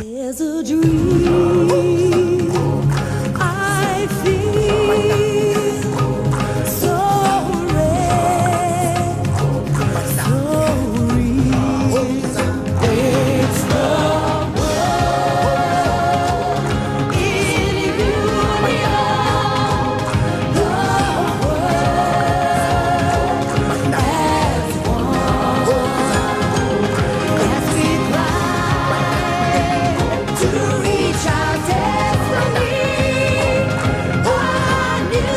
There's a dream I feel so rare, so real. It's the world in union, the world as one, as we climb to reach our destiny. A new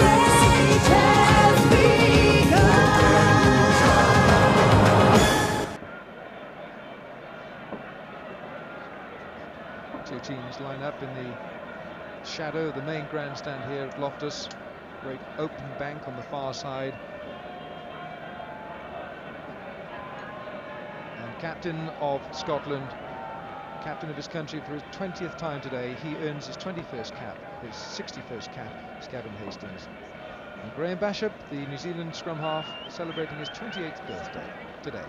age has begun. Two teams line up in the shadow of the main grandstand here at Loftus. Great open bank on the far side. And captain of Scotland, captain of his country for his 20th time today, he earns his 21st cap, his 61st cap, is Gavin Hastings. And Graham Bishop, the New Zealand scrum half, celebrating his 28th birthday today.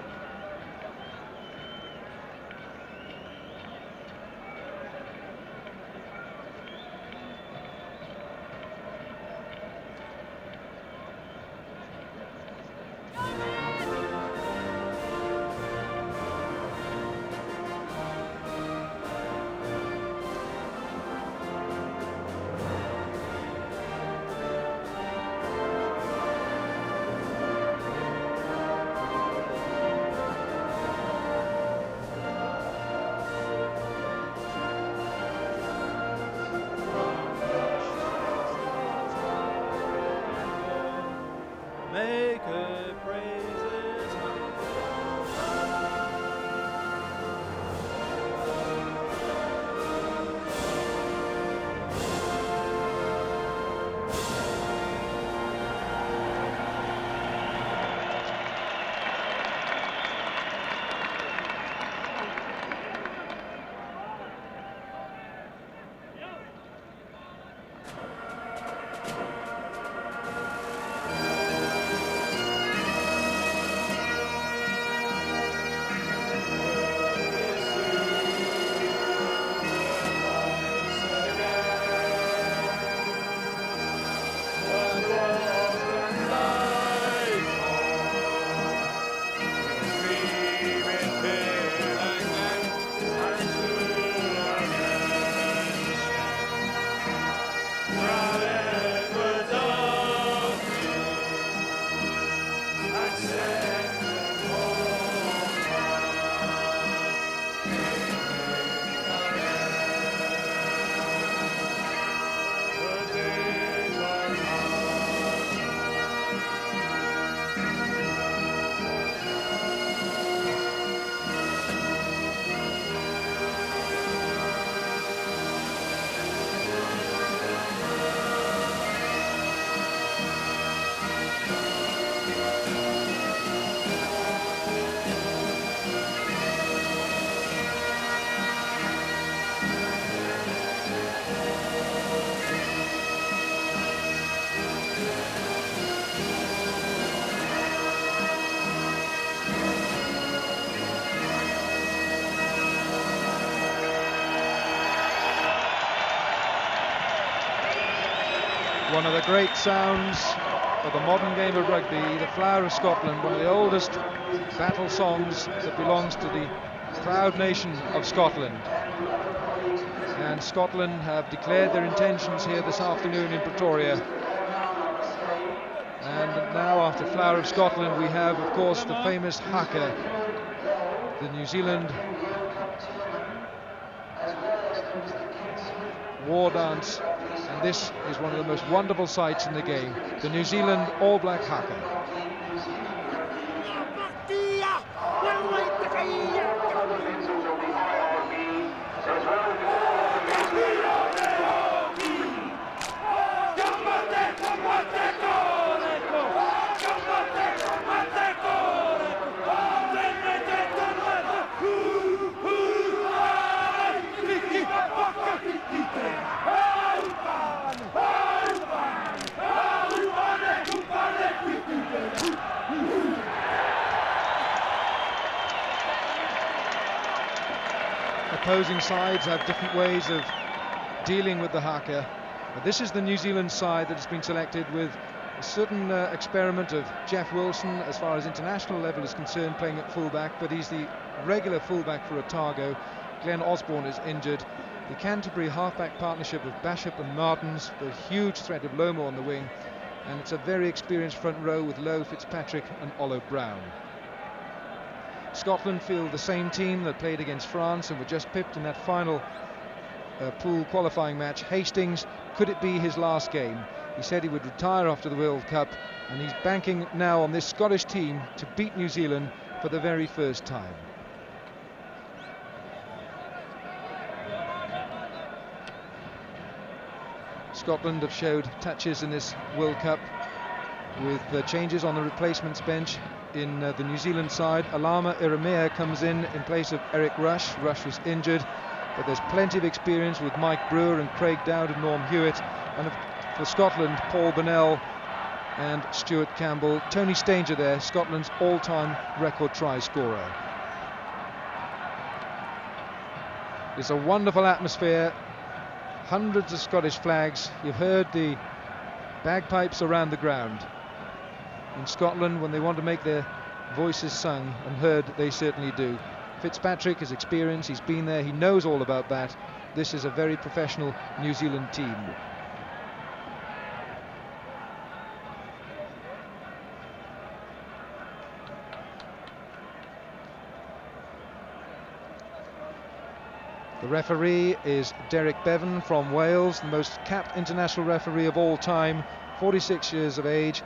Make her praises. One of the great sounds of the modern game of rugby, the Flower of Scotland, one of the oldest battle songs that belongs to the proud nation of Scotland. And Scotland have declared their intentions here this afternoon in Pretoria. And now, after Flower of Scotland, we have, of course, the famous haka, the New Zealand war dance. And this is one of the most wonderful sights in the game, the New Zealand All Black haka. opposing sides have different ways of dealing with the haka. But this is the New Zealand side that has been selected, with a certain experiment of Jeff Wilson as far as international level is concerned, playing at fullback, but he's the regular fullback for Otago. Glenn Osborne is injured. The Canterbury halfback partnership of Bishop and Martins, the huge threat of Lomo on the wing, and it's a very experienced front row with Lowe, Fitzpatrick and Ollo Brown. Scotland field the same team that played against France and were just pipped in that final pool qualifying match. Hastings, could it be his last game? He said he would retire after the World Cup, and he's banking now on this Scottish team to beat New Zealand for the very first time. Scotland have showed touches in this World Cup with changes on the replacements bench. In the New Zealand side, Alama Iramea comes in place of Eric Rush. Rush was injured, but there's plenty of experience with Mike Brewer and Craig Dowd and Norm Hewitt, and for Scotland, Paul Burnell and Stuart Campbell. Tony Stanger there, Scotland's all-time record try scorer. It's a wonderful atmosphere, hundreds of Scottish flags. You've heard the bagpipes around the ground. In Scotland, when they want to make their voices sung and heard, they certainly do. Fitzpatrick is experienced, he's been there, he knows all about that. This is a very professional New Zealand team. The referee is Derek Bevan from Wales, the most capped international referee of all time, 46 years of age.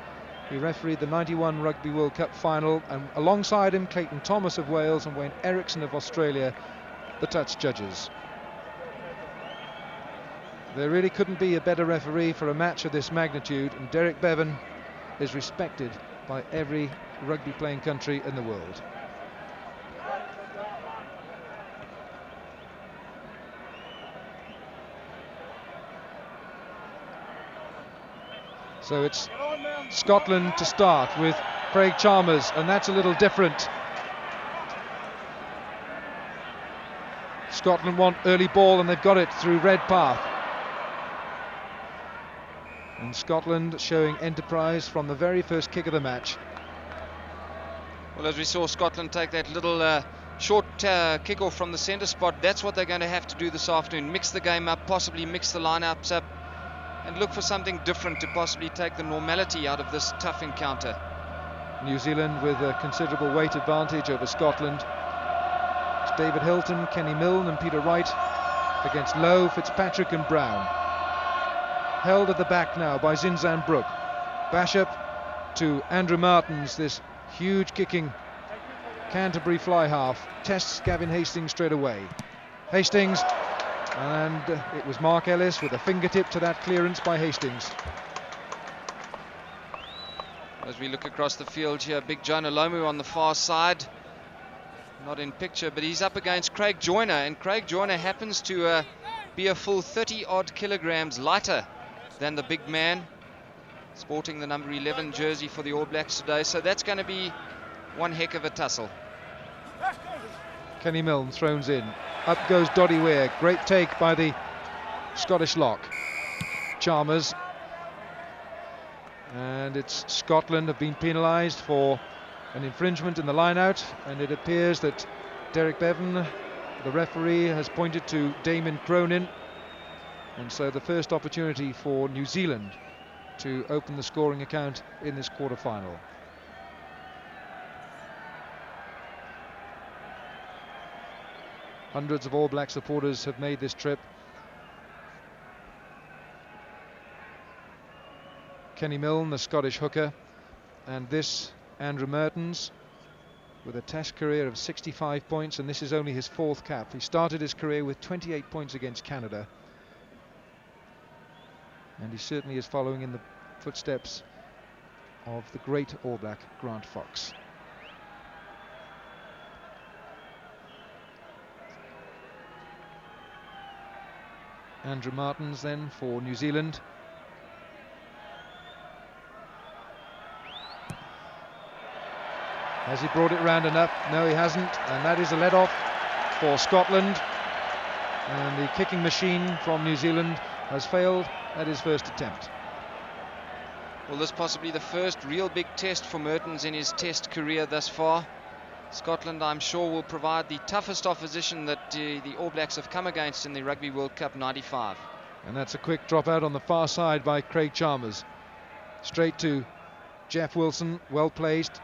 He refereed the 91 Rugby World Cup final, and alongside him Clayton Thomas of Wales and Wayne Erickson of Australia, the touch judges. There really couldn't be a better referee for a match of this magnitude, and Derek Bevan is respected by every rugby playing country in the world. So it's Scotland to start with Craig Chalmers, and that's a little different. Scotland want early ball, and they've got it through Redpath. And Scotland showing enterprise from the very first kick of the match. Well, as we saw Scotland take that little short kick-off from the centre spot, that's what they're going to have to do this afternoon. Mix the game up, possibly mix the lineups up, and look for something different to possibly take the normality out of this tough encounter. New Zealand with a considerable weight advantage over Scotland. It's David Hilton, Kenny Milne and Peter Wright against Lowe, Fitzpatrick and Brown. Held at the back now by Zinzan Brook. Bishop to Andrew Martins, this huge kicking Canterbury fly half. Tests Gavin Hastings straight away. Hastings, and it was Mark Ellis with a fingertip to that clearance by Hastings. As we look across the field here, Big John Olomu on the far side, not in picture, but he's up against Craig Joyner, and Craig Joyner happens to be a full 30 odd kilograms lighter than the big man, sporting the number 11 jersey for the All Blacks today, so that's going to be one heck of a tussle. Kenny Milne throws in. Up goes Doddy Weir. Great take by the Scottish lock. Chalmers. And it's Scotland have been penalised for an infringement in the line-out, and it appears that Derek Bevan, the referee, has pointed to Damien Cronin, and so the first opportunity for New Zealand to open the scoring account in this quarter-final. Hundreds of All Black supporters have made this trip. Kenny Milne, the Scottish hooker, and this Andrew Mertens with a Test career of 65 points, and this is only his 4th cap. He started his career with 28 points against Canada, and he certainly is following in the footsteps of the great All Black Grant Fox. Andrew Martins then for New Zealand. Has he brought it round enough? No, he hasn't, and that is a let-off for Scotland. And the kicking machine from New Zealand has failed at his first attempt. Well, this possibly the first real big test for Mertens in his test career thus far. Scotland, I'm sure, will provide the toughest opposition that the All Blacks have come against in the Rugby World Cup 95. And that's a quick drop out on the far side by Craig Chalmers. Straight to Jeff Wilson, well placed.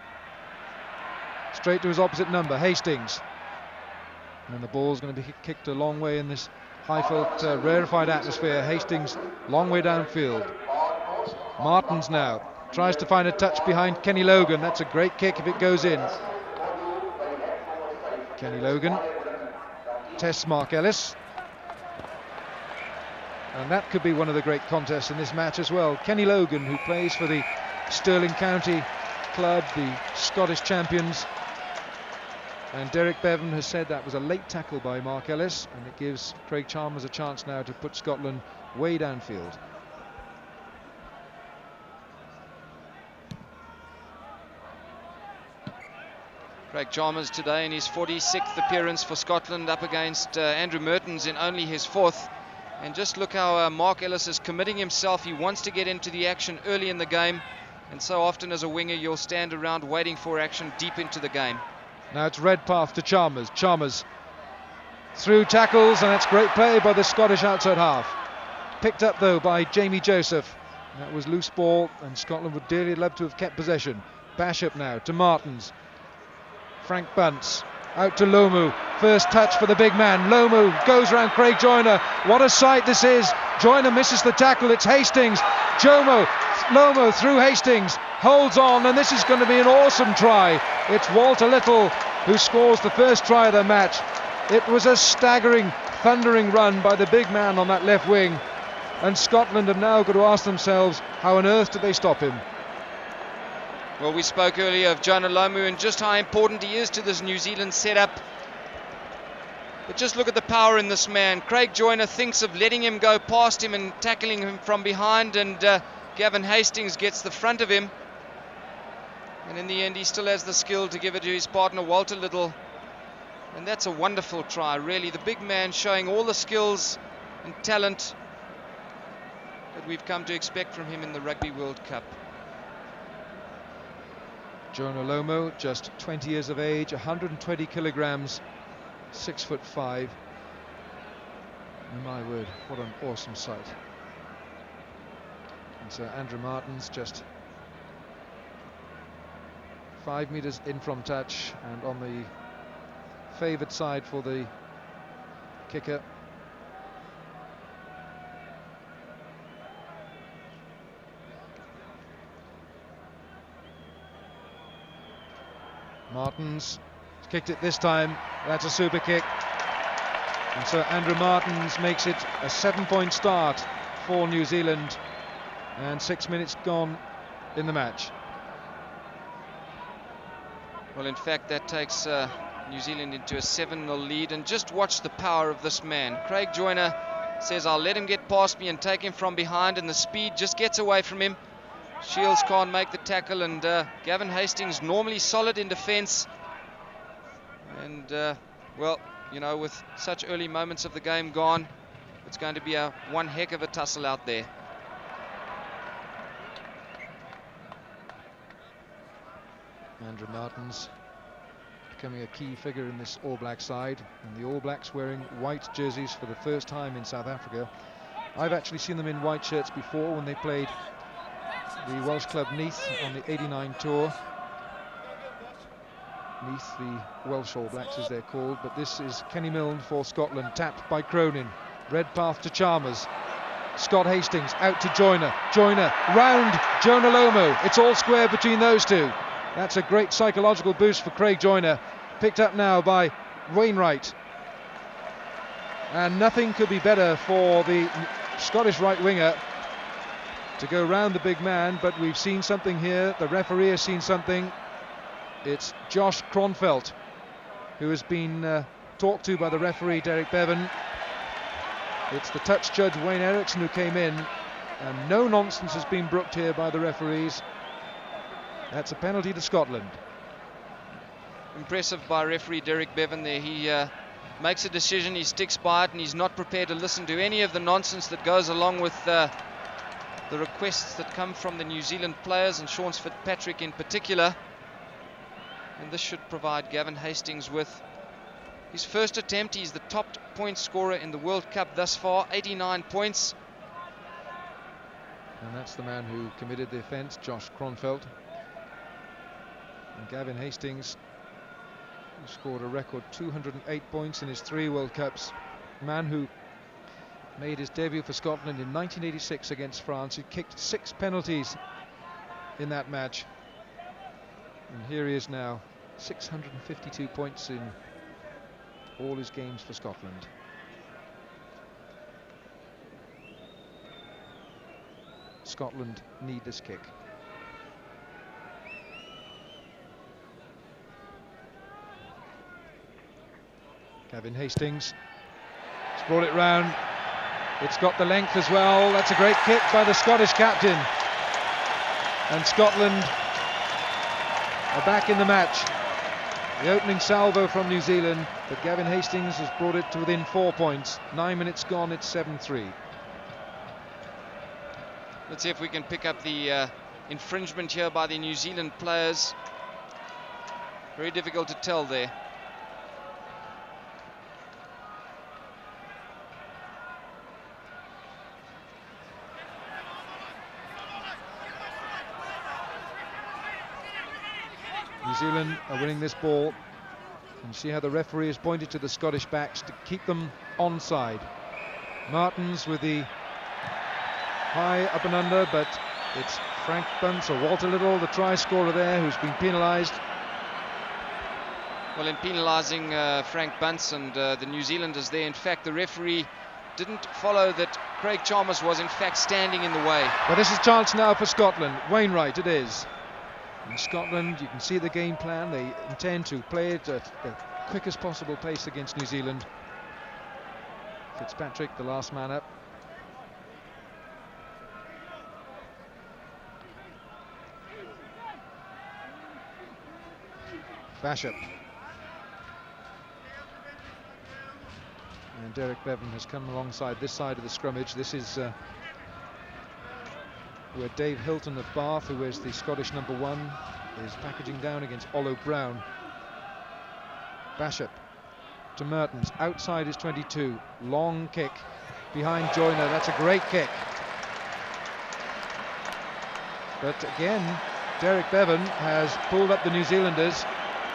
Straight to his opposite number, Hastings. And the ball's going to be kicked a long way in this high-felt, rarefied atmosphere. Hastings, long way downfield. Martins now tries to find a touch behind Kenny Logan. That's a great kick if it goes in. Kenny Logan tests Mark Ellis. And that could be one of the great contests in this match as well. Kenny Logan, who plays for the Stirling County club, the Scottish champions. And Derek Bevan has said that was a late tackle by Mark Ellis, and it gives Craig Chalmers a chance now to put Scotland way downfield. Craig Chalmers today in his 46th appearance for Scotland, up against Andrew Mertens in only his 4th. And just look how Mark Ellis is committing himself. He wants to get into the action early in the game, and so often as a winger you'll stand around waiting for action deep into the game. Now it's Redpath to Chalmers. Chalmers through tackles, and that's great play by the Scottish outside half. Picked up though by Jamie Joseph. That was loose ball, and Scotland would dearly love to have kept possession. Bashop now to Martins. Frank Bunce out to Lomu. First touch for the big man. Lomu goes round Craig Joyner. What a sight this is. Joyner misses the tackle. It's Hastings. Lomu through Hastings. Holds on, and this is going to be an awesome try. It's Walter Little who scores the first try of the match. It was a staggering, thundering run by the big man on that left wing. And Scotland have now got to ask themselves, how on earth did they stop him? Well, we spoke earlier of Jonah Lomu and just how important he is to this New Zealand setup. But just look at the power in this man. Craig Joyner thinks of letting him go past him and tackling him from behind, and Gavin Hastings gets the front of him. And in the end, he still has the skill to give it to his partner, Walter Little. And that's a wonderful try, really. The big man showing all the skills and talent that we've come to expect from him in the Rugby World Cup. Jonah Lomu, just 20 years of age, 120 kilograms, 6'5". My word, what an awesome sight. And so Andrew Martins just 5 meters in from touch, and on the favoured side for the kicker. Martins kicked it this time. That's a super kick. And so Andrew Martins makes it a 7-point start for New Zealand, and 6 minutes gone in the match. Well, in fact, that takes New Zealand into a 7-0 lead, and just watch the power of this man. Craig Joyner says, I'll let him get past me and take him from behind, and the speed just gets away from him. Shields can't make the tackle, and Gavin Hastings, normally solid in defence, and well, you know, with such early moments of the game gone, it's going to be one heck of a tussle out there. Andrew Martins becoming a key figure in this All Black side, and the All Blacks wearing white jerseys for the first time in South Africa. I've actually seen them in white shirts before when they played the Welsh club Neath on the 89 tour. Neath, the Welsh All Blacks as they're called, but this is Kenny Milne for Scotland, tapped by Cronin. Redpath to Chalmers. Scott Hastings out to Joyner. Joyner round Jonah Lomu. It's all square between those two. That's a great psychological boost for Craig Joyner. Picked up now by Wainwright. And nothing could be better for the Scottish right winger to go round the big man, but we've seen something here. The referee has seen something. It's Josh Kronfeldt, who has been talked to by the referee, Derek Bevan. It's the touch judge, Wayne Erickson, who came in, and no nonsense has been brooked here by the referees. That's a penalty to Scotland. Impressive by referee Derek Bevan there. He makes a decision, he sticks by it, and he's not prepared to listen to any of the nonsense that goes along with the requests that come from the New Zealand players, and Sean Fitzpatrick in particular. And this should provide Gavin Hastings with his first attempt. He's the top point scorer in the World Cup thus far, 89 points. And that's the man who committed the offence, Josh Kronfeld. And Gavin Hastings, who scored a record 208 points in his 3 World Cups. A man who made his debut for Scotland in 1986 against France. He kicked 6 penalties in that match. And here he is now, 652 points in all his games for Scotland. Scotland need this kick. Gavin Hastings has brought it round. It's got the length as well. That's a great kick by the Scottish captain. And Scotland are back in the match. The opening salvo from New Zealand, but Gavin Hastings has brought it to within 4 points. 9 minutes gone, it's 7-3. Let's see if we can pick up the infringement here by the New Zealand players. Very difficult to tell there. New Zealand are winning this ball. And see how the referee has pointed to the Scottish backs to keep them onside. Martins with the high up and under, but it's Frank Bunce or Walter Little, the try scorer there, who's been penalised. Well, in penalising Frank Bunce and the New Zealanders there, in fact, the referee didn't follow that Craig Chalmers was in fact standing in the way. But this is a chance now for Scotland. Wainwright it is. In Scotland, you can see the game plan. They intend to play it at the quickest possible pace against New Zealand. Fitzpatrick, the last man up. Bashop. And Derek Bevan has come alongside this side of the scrummage. This is where Dave Hilton of Bath, who wears the Scottish number 1, is packaging down against Ollo Brown. Bashop to Mertens, outside his 22. Long kick behind Joyner. That's a great kick. But again, Derek Bevan has pulled up the New Zealanders.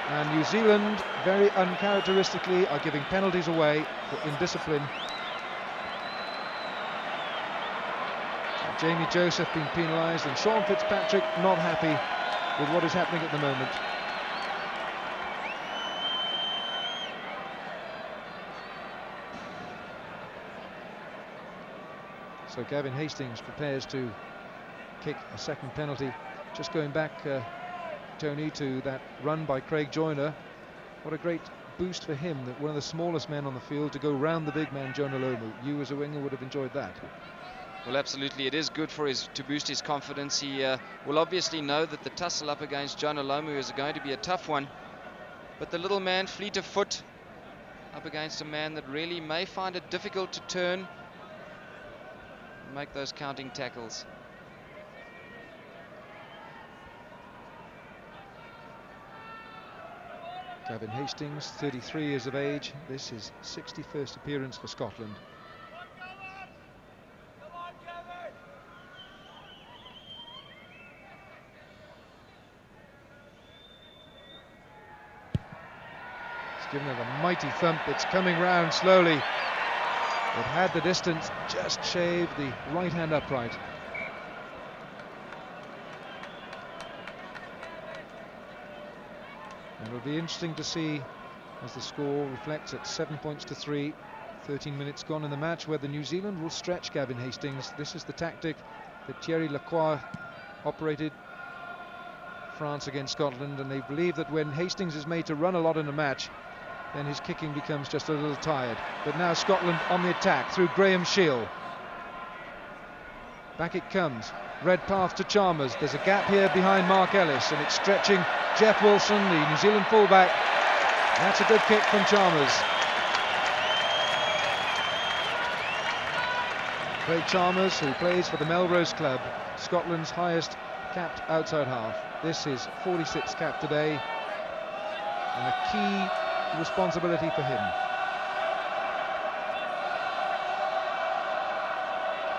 And New Zealand, very uncharacteristically, are giving penalties away for indiscipline. Jamie Joseph being penalised, and Sean Fitzpatrick not happy with what is happening at the moment. So Gavin Hastings prepares to kick a second penalty. Just going back, Tony, to that run by Craig Joyner. What a great boost for him, that one of the smallest men on the field to go round the big man, Jonah Lomu. You as a winger would have enjoyed that. Well, absolutely, it is good for to boost his confidence. He will obviously know that the tussle up against Jonah Lomu is going to be a tough one. But the little man, fleet of foot, up against a man that really may find it difficult to turn and make those counting tackles. Gavin Hastings, 33 years of age. This is 61st appearance for Scotland. Given it a mighty thump. It's coming round slowly. It had the distance, just shaved the right hand upright. And it'll be interesting to see as the score reflects at 7 points to 3, 13 minutes gone in the match, whether New Zealand will stretch Gavin Hastings. This is the tactic that Thierry Lacroix operated France against Scotland, and they believe that when Hastings is made to run a lot in a match, then his kicking becomes just a little tired. But now Scotland on the attack through Graham Shield. Back it comes. Red path to Chalmers. There's a gap here behind Mark Ellis, and it's stretching Jeff Wilson, the New Zealand fullback. That's a good kick from Chalmers. Craig Chalmers, who plays for the Melrose Club, Scotland's highest capped outside half. This is 46th cap today, and a key responsibility for him.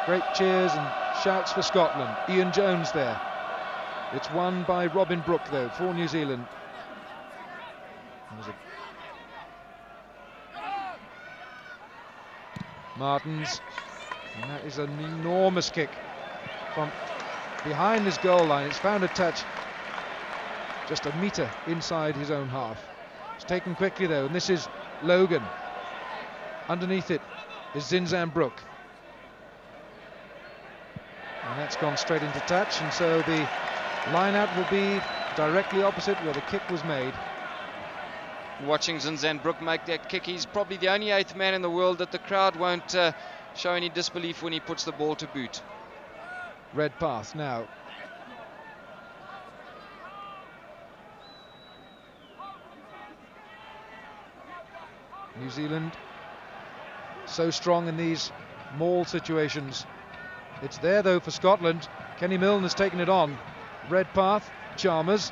Great cheers and shouts for Scotland. Ian Jones there. It's won by Robin Brooke though for New Zealand. Martins, and that is an enormous kick from behind his goal line. It's found a touch just a metre inside his own half. It's taken quickly though, and this is Logan. Underneath it is Zinzan Brooke. And that's gone straight into touch, and so the line-out will be directly opposite where the kick was made. Watching Zinzan Brooke make that kick, he's probably the only eighth man in the world that the crowd won't show any disbelief when he puts the ball to boot. Redpath now. New Zealand so strong in these maul situations. It's there though for Scotland. Kenny Milne has taken it on. Redpath, Chalmers.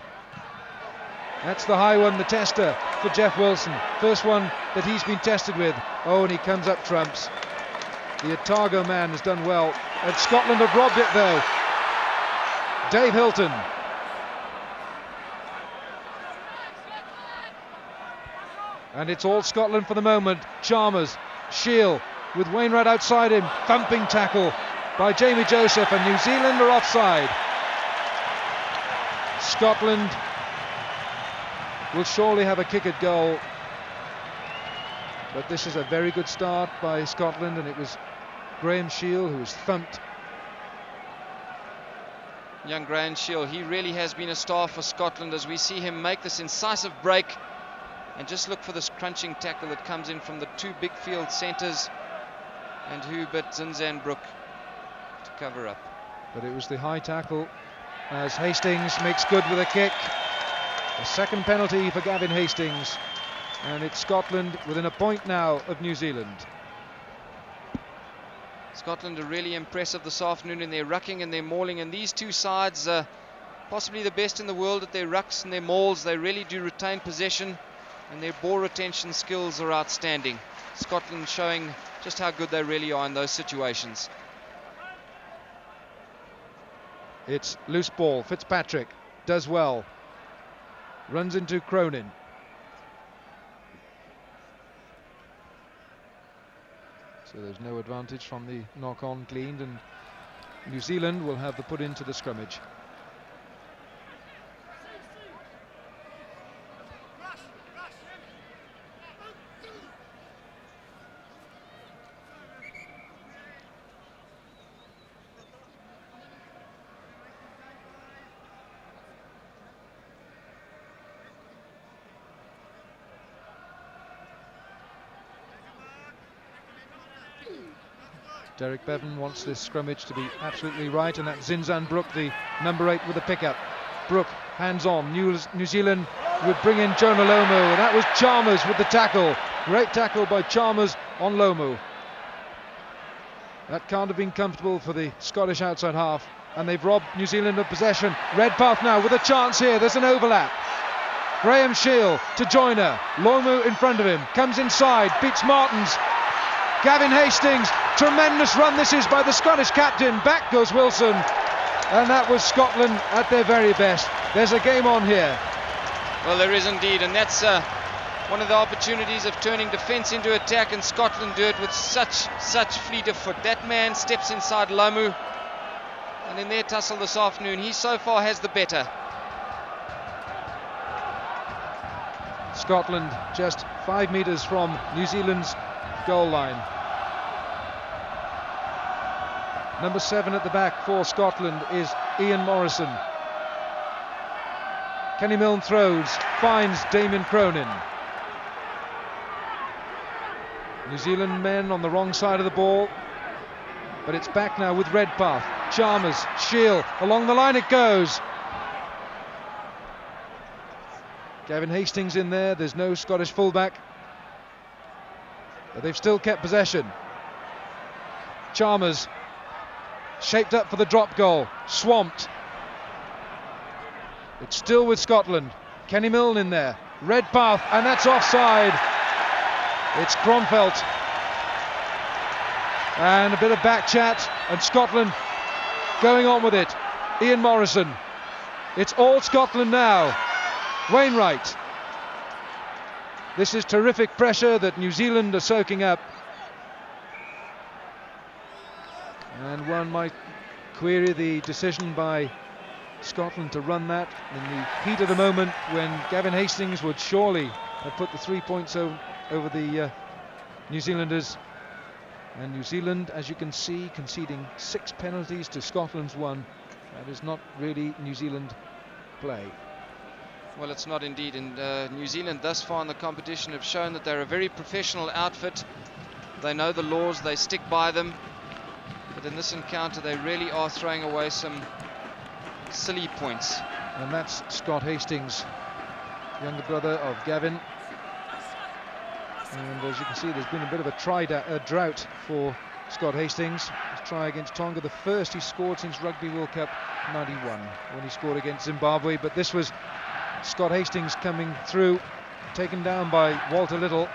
That's the high one, the tester for Jeff Wilson. First one that he's been tested with. Oh, and he comes up trumps. The Otago man has done well. And Scotland have robbed it though. Dave Hilton. And it's all Scotland for the moment. Chalmers, Shield with Wainwright outside him. Thumping tackle by Jamie Joseph, and New Zealand are offside. Scotland will surely have a kick at goal, but this is a very good start by Scotland, and it was Graham Shield who was thumped. Young Graham Shield, he really has been a star for Scotland as we see him make this incisive break, and just look for this crunching tackle that comes in from the two big field centres, and who but Zinzan Brooke to cover up. But it was the high tackle as Hastings makes good with a kick. A second penalty for Gavin Hastings, and it's Scotland within a point now of New Zealand. Scotland are really impressive this afternoon in their rucking and their mauling, and these two sides possibly the best in the world at their rucks and their mauls. They really do retain possession, and their ball retention skills are outstanding. Scotland showing just how good they really are in those situations. It's loose ball. Fitzpatrick does well. Runs into Cronin. So there's no advantage from the knock-on cleaned, and New Zealand will have the put into the scrummage. Derek Bevan wants this scrummage to be absolutely right, and that's Zinzan Brooke, the number 8 with the pickup. Brooke, hands on. New Zealand would bring in Jonah Lomu, and that was Chalmers with the tackle. Great tackle by Chalmers on Lomu. That can't have been comfortable for the Scottish outside half, and they've robbed New Zealand of possession. Redpath now with a chance here. There's an overlap. Graham Shield to Joyner. Lomu in front of him. Comes inside. Beats Martins. Gavin Hastings, tremendous run this is by the Scottish captain. Back goes Wilson, and that was Scotland at their very best. There's a game on here. Well, there is indeed, and that's one of the opportunities of turning defence into attack, and Scotland do it with such fleet of foot. That man steps inside Lomu, and in their tussle this afternoon, he so far has the better. Scotland just 5 metres from New Zealand's goal line. Number 7 at the back for Scotland is Ian Morrison. Kenny Milne throws, finds Damien Cronin. New Zealand men on the wrong side of the ball, but it's back now with Redpath. Chalmers, Shield, along the line it goes. Gavin Hastings in there, there's no Scottish fullback, but they've still kept possession. Chalmers shaped up for the drop goal, swamped. It's still with Scotland. Kenny Milne in there, Redpath, and that's offside. It's Kronfeldt. And a bit of back chat, and Scotland going on with it. Ian Morrison. It's all Scotland now. Wainwright. This is terrific pressure that New Zealand are soaking up. And one might query the decision by Scotland to run that in the heat of the moment when Gavin Hastings would surely have put the 3 points over the New Zealanders. And New Zealand, as you can see, conceding 6 penalties to Scotland's 1. That is not really New Zealand play. Well, it's not indeed, and New Zealand thus far in the competition have shown that they're a very professional outfit. They know the laws, they stick by them, but in this encounter they really are throwing away some silly points. And that's Scott Hastings, younger brother of Gavin. And as you can see, there's been a bit of a drought for Scott Hastings. His try against Tonga, the first he scored since Rugby World Cup 91, when he scored against Zimbabwe. But this was Scott Hastings coming through, taken down by Walter Little.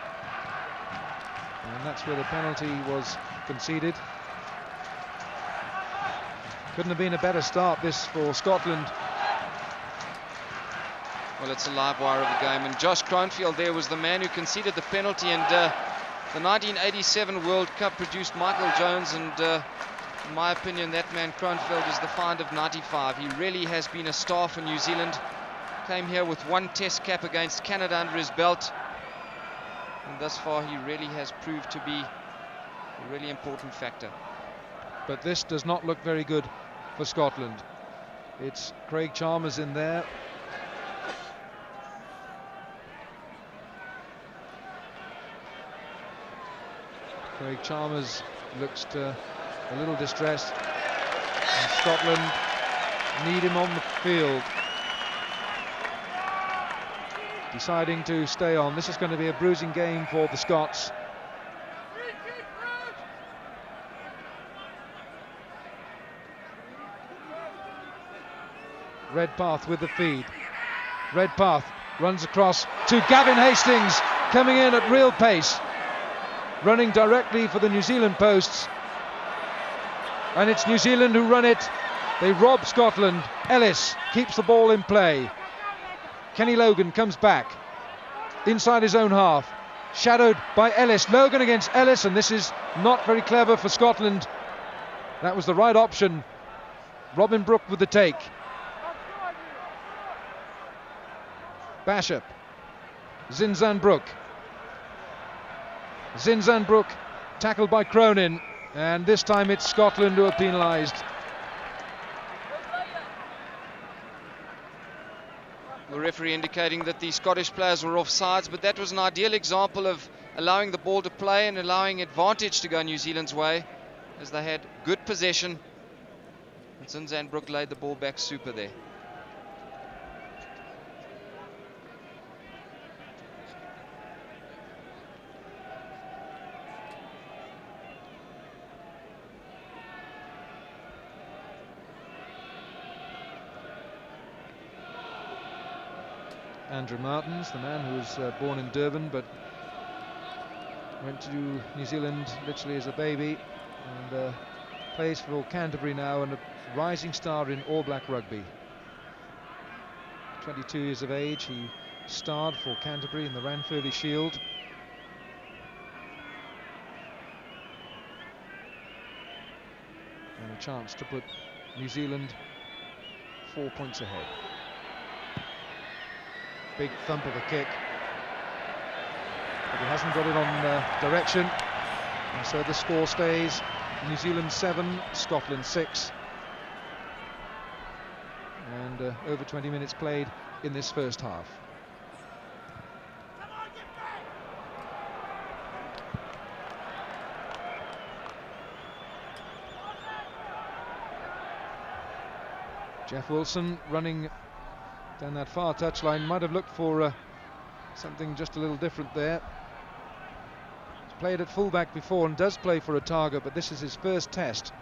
And that's where the penalty was conceded. Couldn't have been a better start, this, for Scotland. Well, it's a live wire of the game, and Josh Kronfeldt there was the man who conceded the penalty, and the 1987 World Cup produced Michael Jones, and in my opinion that man Kronfeldt is the find of 95. He really has been a star for New Zealand. Came here with 1 test cap against Canada under his belt, and thus far he really has proved to be a really important factor. But this does not look very good for Scotland. It's Craig Chalmers in there. Craig Chalmers looks a little distressed, and Scotland need him on the field. Deciding to stay on. This is going to be a bruising game for the Scots. Redpath with the feed. Redpath runs across to Gavin Hastings, coming in at real pace, running directly for the New Zealand posts. And it's New Zealand who run it. They rob Scotland. Ellis keeps the ball in play. Kenny Logan comes back inside his own half, shadowed by Ellis. Logan against Ellis, and this is not very clever for Scotland. That was the right option. Robin Brooke with the take. Bashop. Zinzan Brooke. Zinzan Brooke tackled by Cronin, and this time it's Scotland who are penalised. The referee indicating that the Scottish players were offsides, but that was an ideal example of allowing the ball to play and allowing advantage to go New Zealand's way, as they had good possession. And Zinzan Brooke laid the ball back super there. Andrew Martins, the man who was born in Durban but went to New Zealand literally as a baby, and plays for Canterbury now, and a rising star in All Black rugby. 22 years of age, he starred for Canterbury in the Ranfurly Shield. And a chance to put New Zealand 4 points ahead. Big thump of a kick, but he hasn't got it on direction, and so the score stays New Zealand 7, Scotland 6, and over 20 minutes played in this first half. Jeff Wilson running down that far touchline, might have looked for something just a little different there. He's played at fullback before and does play for Otago, but this is his first test.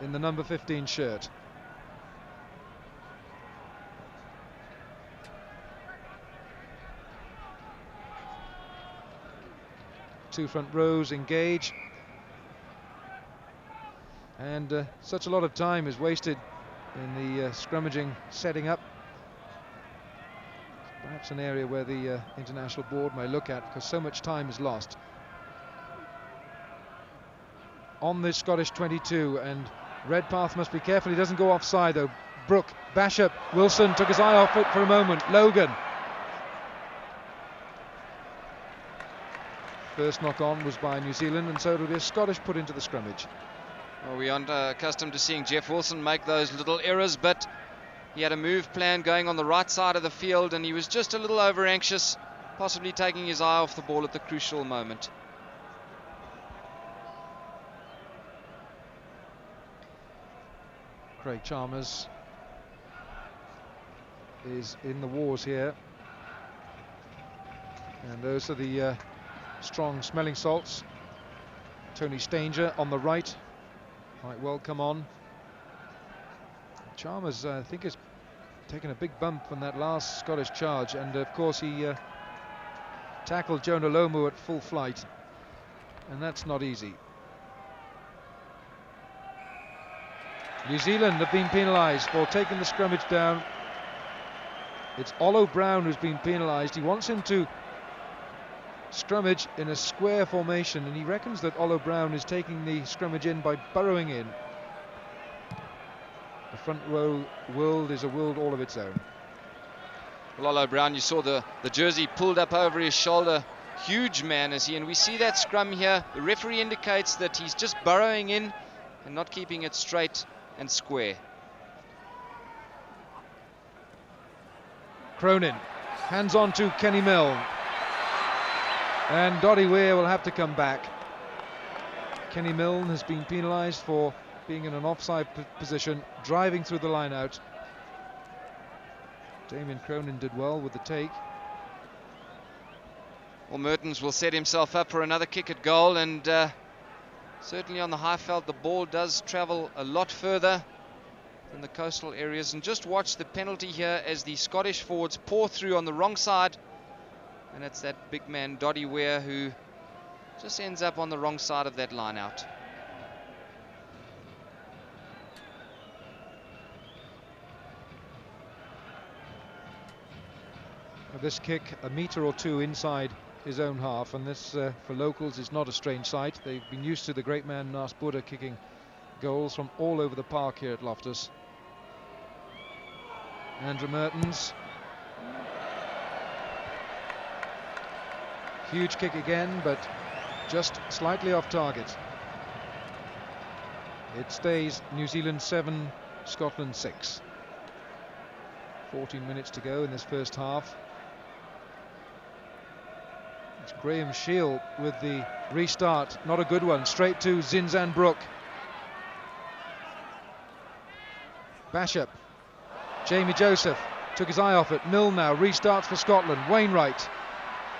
in the number 15 shirt. Two front rows engage, and such a lot of time is wasted in the scrummaging setting up. Perhaps an area where the international board may look at, because so much time is lost on this Scottish 22, and Redpath must be careful he doesn't go offside though. Brooke, Bashop, Wilson took his eye off it for a moment. Logan. First knock on was by New Zealand, and so it'll be a Scottish put into the scrummage. Well, we aren't accustomed to seeing Jeff Wilson make those little errors, but he had a move plan going on the right side of the field, and he was just a little over anxious, possibly taking his eye off the ball at the crucial moment. Craig Chalmers is in the wars here, and those are the strong smelling salts. Tony Stanger on the right might well come on. Chalmers, I think, has taken a big bump from that last Scottish charge, and of course he tackled Jonah Lomu at full flight, and that's not easy. New Zealand have been penalised for taking the scrummage down. It's Ollo Brown who's been penalised. He wants him to scrummage in a square formation, and he reckons that Ollo Brown is taking the scrummage in by burrowing in. The front row world is a world all of its own. Well, Ollo Brown, you saw the jersey pulled up over his shoulder. Huge man is he, and we see that scrum here. The referee indicates that he's just burrowing in and not keeping it straight and square. Cronin, hands on to Kenny Milne, and Doddy Weir will have to come back. Kenny Milne has been penalised for being in an offside position, driving through the line out. Damien Cronin did well with the take. Well, Mertens will set himself up for another kick at goal, and certainly on the Highveld the ball does travel a lot further than the coastal areas. And just watch the penalty here as the Scottish forwards pour through on the wrong side, and it's that big man Doddy Weir who just ends up on the wrong side of that line out. This kick a metre or two inside his own half, and this for locals is not a strange sight. They've been used to the great man Nas Buddha kicking goals from all over the park here at Loftus. Andrew Mertens, huge kick again, but just slightly off target. It stays New Zealand 7, Scotland 6. 14 minutes to go in this first half. It's Graham Shield with the restart, not a good one, straight to Zinzan Brooke. Bashop, Jamie Joseph took his eye off it. Mill now restarts for Scotland. Wainwright,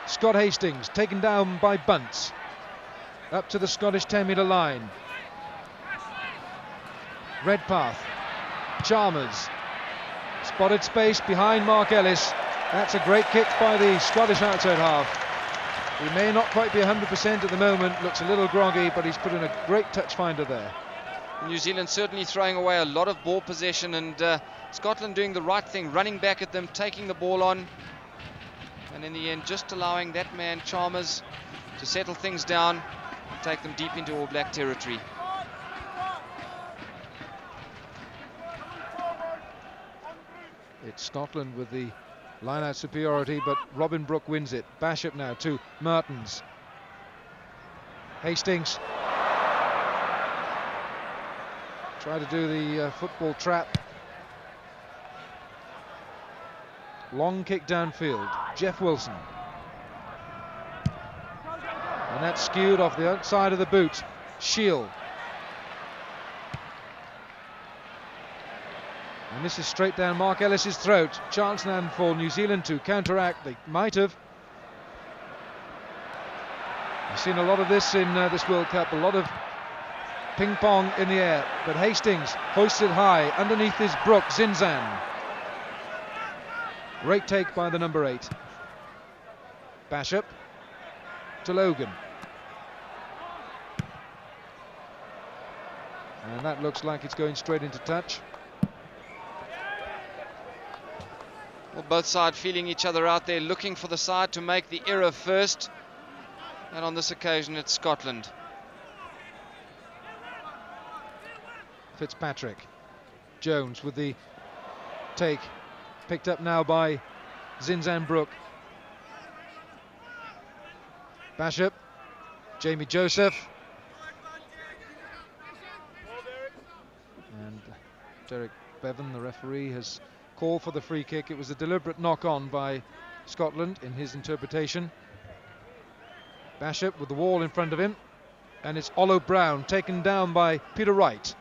Scott Hastings taken down by Bunce, up to the Scottish 10-metre line. Redpath, Chalmers, spotted space behind Mark Ellis. That's a great kick by the Scottish outside half. He may not quite be 100% at the moment, looks a little groggy, but he's put in a great touch finder there. New Zealand certainly throwing away a lot of ball possession, and Scotland doing the right thing, running back at them, taking the ball on, and in the end just allowing that man Chalmers to settle things down and take them deep into All Black territory. It's Scotland with the line-out superiority, but Robin Brooke wins it. Bashop now to Mertens. Hastings try to do the football trap. Long kick downfield. Jeff Wilson. And that's skewed off the outside of the boot. Shield. And this is straight down Mark Ellis's throat. Chance now for New Zealand to counteract. They might have. We've seen a lot of this in this World Cup. A lot of Ping pong in the air, but Hastings hoists it high. Underneath is Brook, Zinzan. Great take by the number 8. Bashop to Logan. And that looks like it's going straight into touch. Well, both sides feeling each other out there, looking for the side to make the error first. And on this occasion, it's Scotland. Fitzpatrick. Jones with the take. Picked up now by Zinzan Brook. Bashop. Jamie Joseph. And Derek Bevan, the referee, has called for the free kick. It was a deliberate knock-on by Scotland in his interpretation. Bashop with the wall in front of him, and it's Ollo Brown taken down by Peter Wright.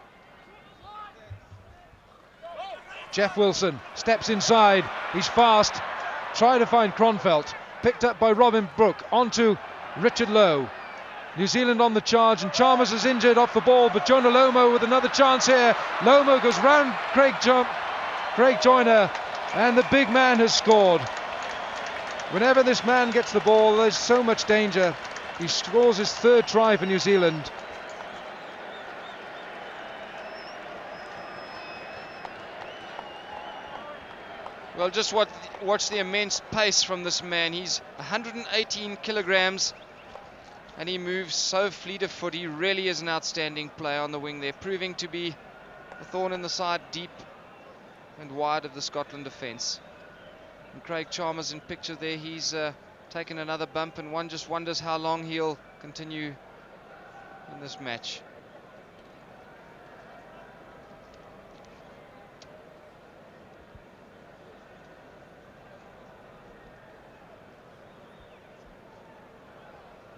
Jeff Wilson steps inside, he's fast, try to find Kronfeldt, picked up by Robin Brook, onto Richard Lowe. New Zealand on the charge, and Chalmers is injured off the ball, but Jonah Lomo with another chance here. Lomo goes round Craig Joyner, and the big man has scored. Whenever this man gets the ball, there's so much danger. He scores his 3rd try for New Zealand. Well, just watch the immense pace from this man. He's 118 kilograms and he moves so fleet of foot. He really is an outstanding player on the wing there, proving to be a thorn in the side deep and wide of the Scotland defence. And Craig Chalmers in picture there, he's taken another bump, and one just wonders how long he'll continue in this match.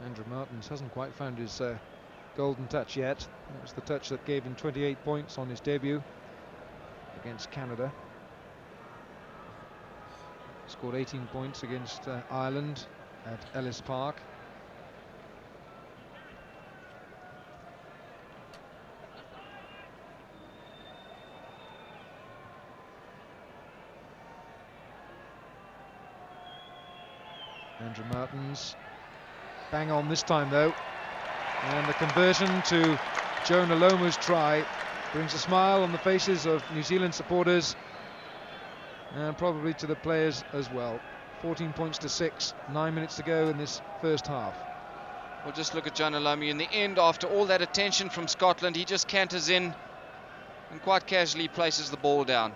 Andrew Martins hasn't quite found his golden touch yet. That was the touch that gave him 28 points on his debut against Canada. Scored 18 points against Ireland at Ellis Park. Andrew Martins, bang on this time though, and the conversion to Jonah Lomu's try brings a smile on the faces of New Zealand supporters, and probably to the players as well. 14 points to 6, 9 minutes to go in this first half. Well, just look at Jonah Lomu in the end. After all that attention from Scotland, he just canters in and quite casually places the ball down.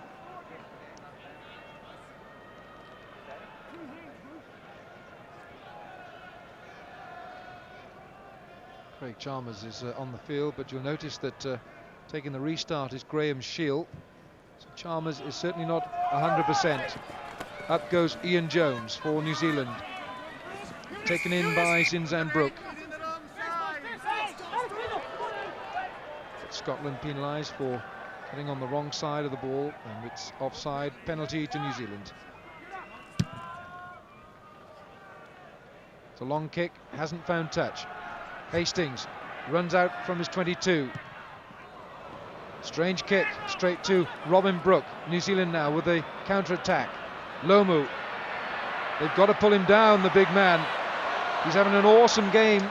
Craig Chalmers is on the field, but you'll notice that taking the restart is Graham Shield. So Chalmers is certainly not 100%. Up goes Ian Jones for New Zealand. Taken in by Zinzan Brook. But Scotland penalised for getting on the wrong side of the ball, and it's offside, penalty to New Zealand. It's a long kick, hasn't found touch. Hastings runs out from his 22. Strange kick straight to Robin Brook. New Zealand now with the counter-attack. Lomu, they've got to pull him down, the big man. He's having an awesome game.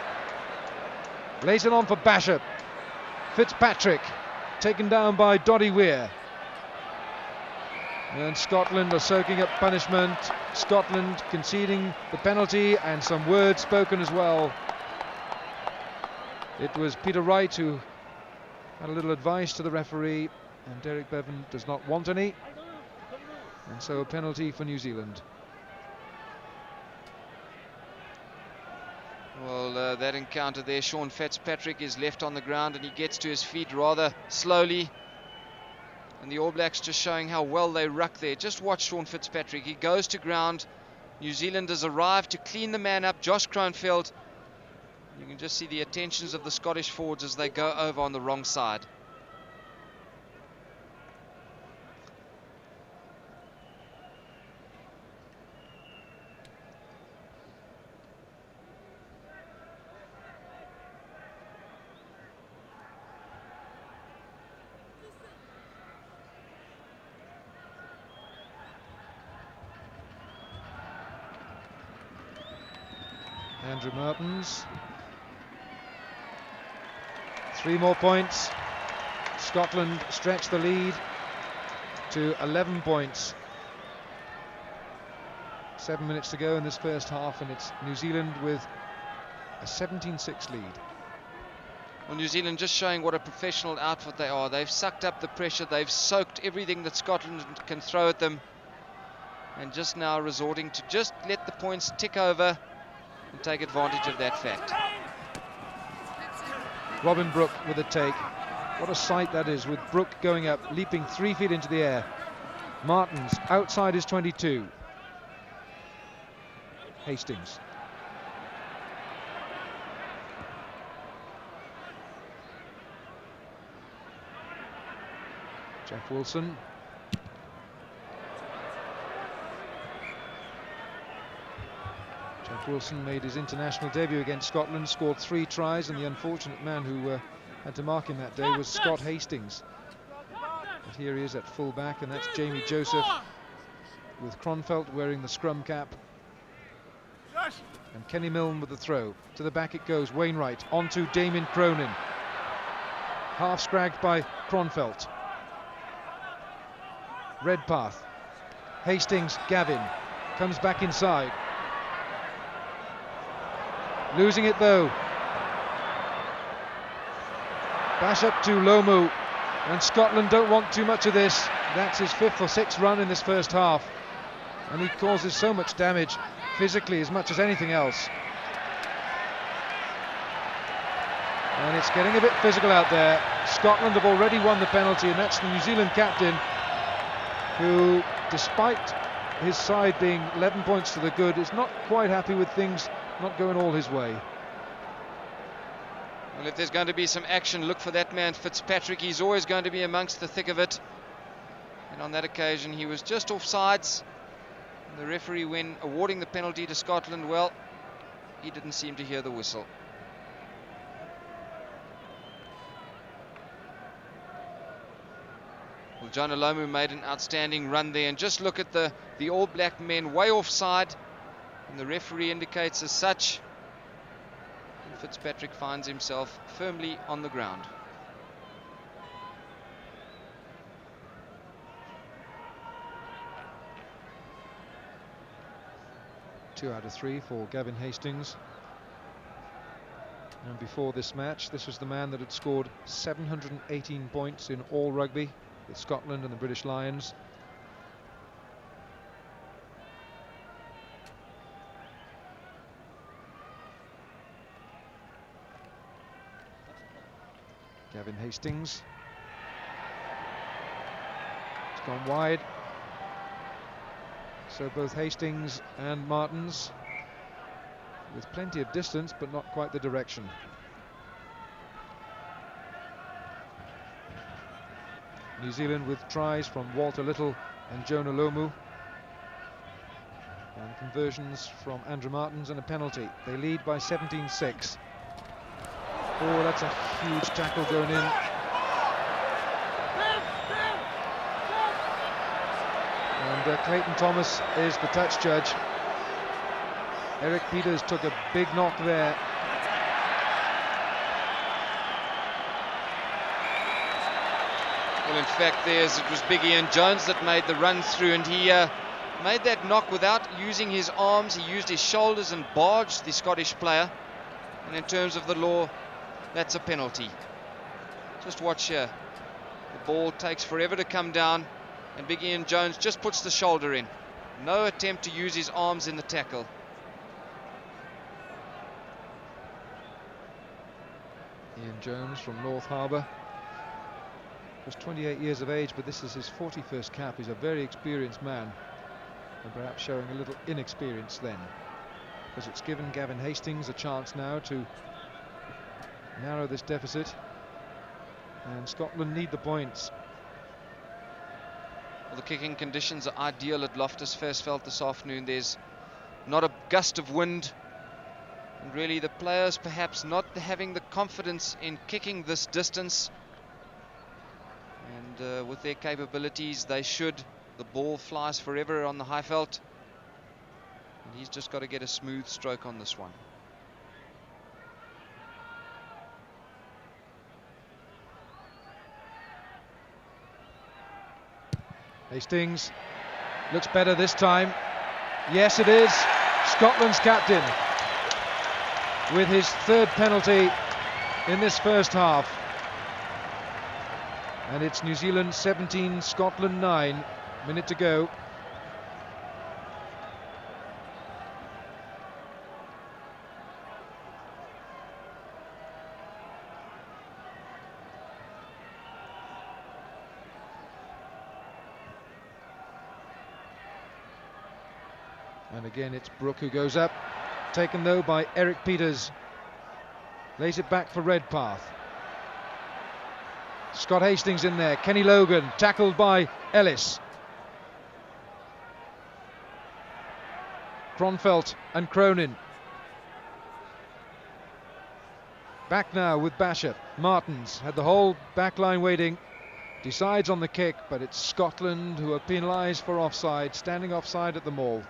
Lays it on for Bashop. Fitzpatrick taken down by Doddy Weir. And Scotland are soaking up punishment. Scotland conceding the penalty, and some words spoken as well. It was Peter Wright who had a little advice to the referee, and Derek Bevan does not want any, and so a penalty for New Zealand. Well, that encounter there, Sean Fitzpatrick is left on the ground and he gets to his feet rather slowly, and the All Blacks just showing how well they ruck there. Just watch Sean Fitzpatrick, he goes to ground. New Zealand has arrived to clean the man up, Josh Kronfeldt. You can just see the attentions of the Scottish forwards as they go over on the wrong side. Andrew Martins. 3 more points. Scotland stretch the lead to 11 points. 7 minutes to go in this first half, and it's New Zealand with a 17-6 lead. Well, New Zealand just showing what a professional outfit they are. They've sucked up the pressure, they've soaked everything that Scotland can throw at them, and just now resorting to just let the points tick over and take advantage of that fact. Robin Brooke with a take. What a sight that is, with Brooke going up, leaping 3 feet into the air. Martins outside his 22. Hastings. Jeff Wilson. Jeff Wilson made his international debut against Scotland, scored 3 tries, and the unfortunate man who had to mark him that day was Scott Hastings. But here he is at full back, and that's Jamie Joseph with Kronfeldt wearing the scrum cap. And Kenny Milne with the throw. To the back it goes. Wainwright onto Damien Cronin. Half scragged by Kronfeldt. Redpath. Hastings, Gavin. Comes back inside. Losing it though. Bash up to Lomu. And Scotland don't want too much of this. That's his 5th or 6th run in this first half. And he causes so much damage physically as much as anything else. And it's getting a bit physical out there. Scotland have already won the penalty, and that's the New Zealand captain, who, despite his side being 11 points to the good, is not quite happy with things not going all his way. Well, if there's going to be some action, look for that man Fitzpatrick. He's always going to be amongst the thick of it. And on that occasion he was just offsides. The referee, when awarding the penalty to Scotland, well, he didn't seem to hear the whistle. Well, John Olomu made an outstanding run there, and just look at the All Black men way offside, and the referee indicates as such. And Fitzpatrick finds himself firmly on the ground. Two out of 3 for Gavin Hastings. And before this match, this was the man that had scored 718 points in all rugby with Scotland and the British Lions. Gavin Hastings. It's gone wide. So both Hastings and Martins with plenty of distance, but not quite the direction. New Zealand with tries from Walter Little and Jonah Lomu, and conversions from Andrew Martins and a penalty. They lead by 17-6. Oh, that's a huge tackle going in. And Clayton Thomas is the touch judge. Eric Peters took a big knock there. Well, in fact, it was Big Ian Jones that made the run through, and he made that knock without using his arms. He used his shoulders and barged the Scottish player. And in terms of the law, that's a penalty. Just watch here. The ball takes forever to come down, and Big Ian Jones just puts the shoulder in. No attempt to use his arms in the tackle. Ian Jones from North Harbour was 28 years of age, but this is his 41st cap. He's a very experienced man, and perhaps showing a little inexperience then, because it's given Gavin Hastings a chance now to narrow this deficit, and Scotland need the points. Well, the kicking conditions are ideal at Loftus Versfeld this afternoon. There's not a gust of wind, and really the players perhaps not having the confidence in kicking this distance, and with their capabilities they should. The ball flies forever on the Highveld, and he's just got to get a smooth stroke on this one. Hastings looks better this time. Yes, it is. Scotland's captain with his third penalty in this first half. And it's New Zealand 17, Scotland 9. Minute to go. And again, it's Brooke who goes up. Taken though by Eric Peters. Lays it back for Redpath. Scott Hastings in there. Kenny Logan tackled by Ellis. Kronfeldt and Cronin. Back now with Basham. Martins had the whole back line waiting. Decides on the kick, but it's Scotland who are penalised for offside, standing offside at the maul.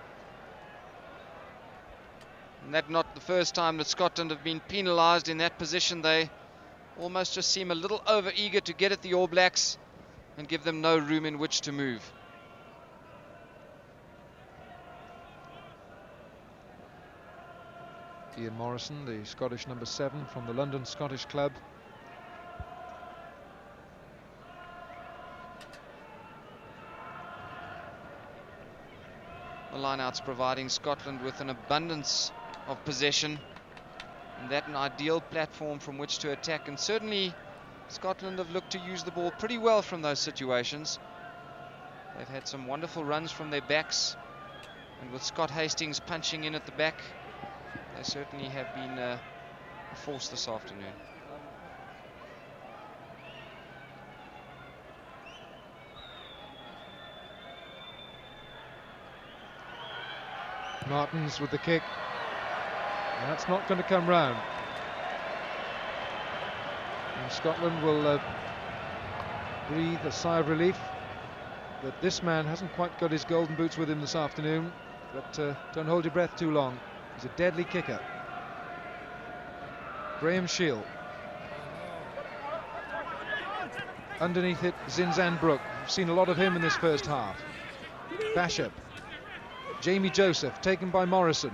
And that's not the first time that Scotland have been penalised in that position. They almost just seem a little over-eager to get at the All Blacks and give them no room in which to move. Ian Morrison, the Scottish number 7 from the London Scottish Club. The lineouts providing Scotland with an abundance of possession, and that an ideal platform from which to attack. And certainly Scotland have looked to use the ball pretty well from those situations. They've had some wonderful runs from their backs, and with Scott Hastings punching in at the back, they certainly have been a force this afternoon. Martins with the kick. That's not going to come round. And Scotland will breathe a sigh of relief that this man hasn't quite got his golden boots with him this afternoon. But don't hold your breath too long. He's a deadly kicker. Graham Shield. Underneath it, Zinzan Brooke. We've seen a lot of him in this first half. Basham. Jamie Joseph taken by Morrison.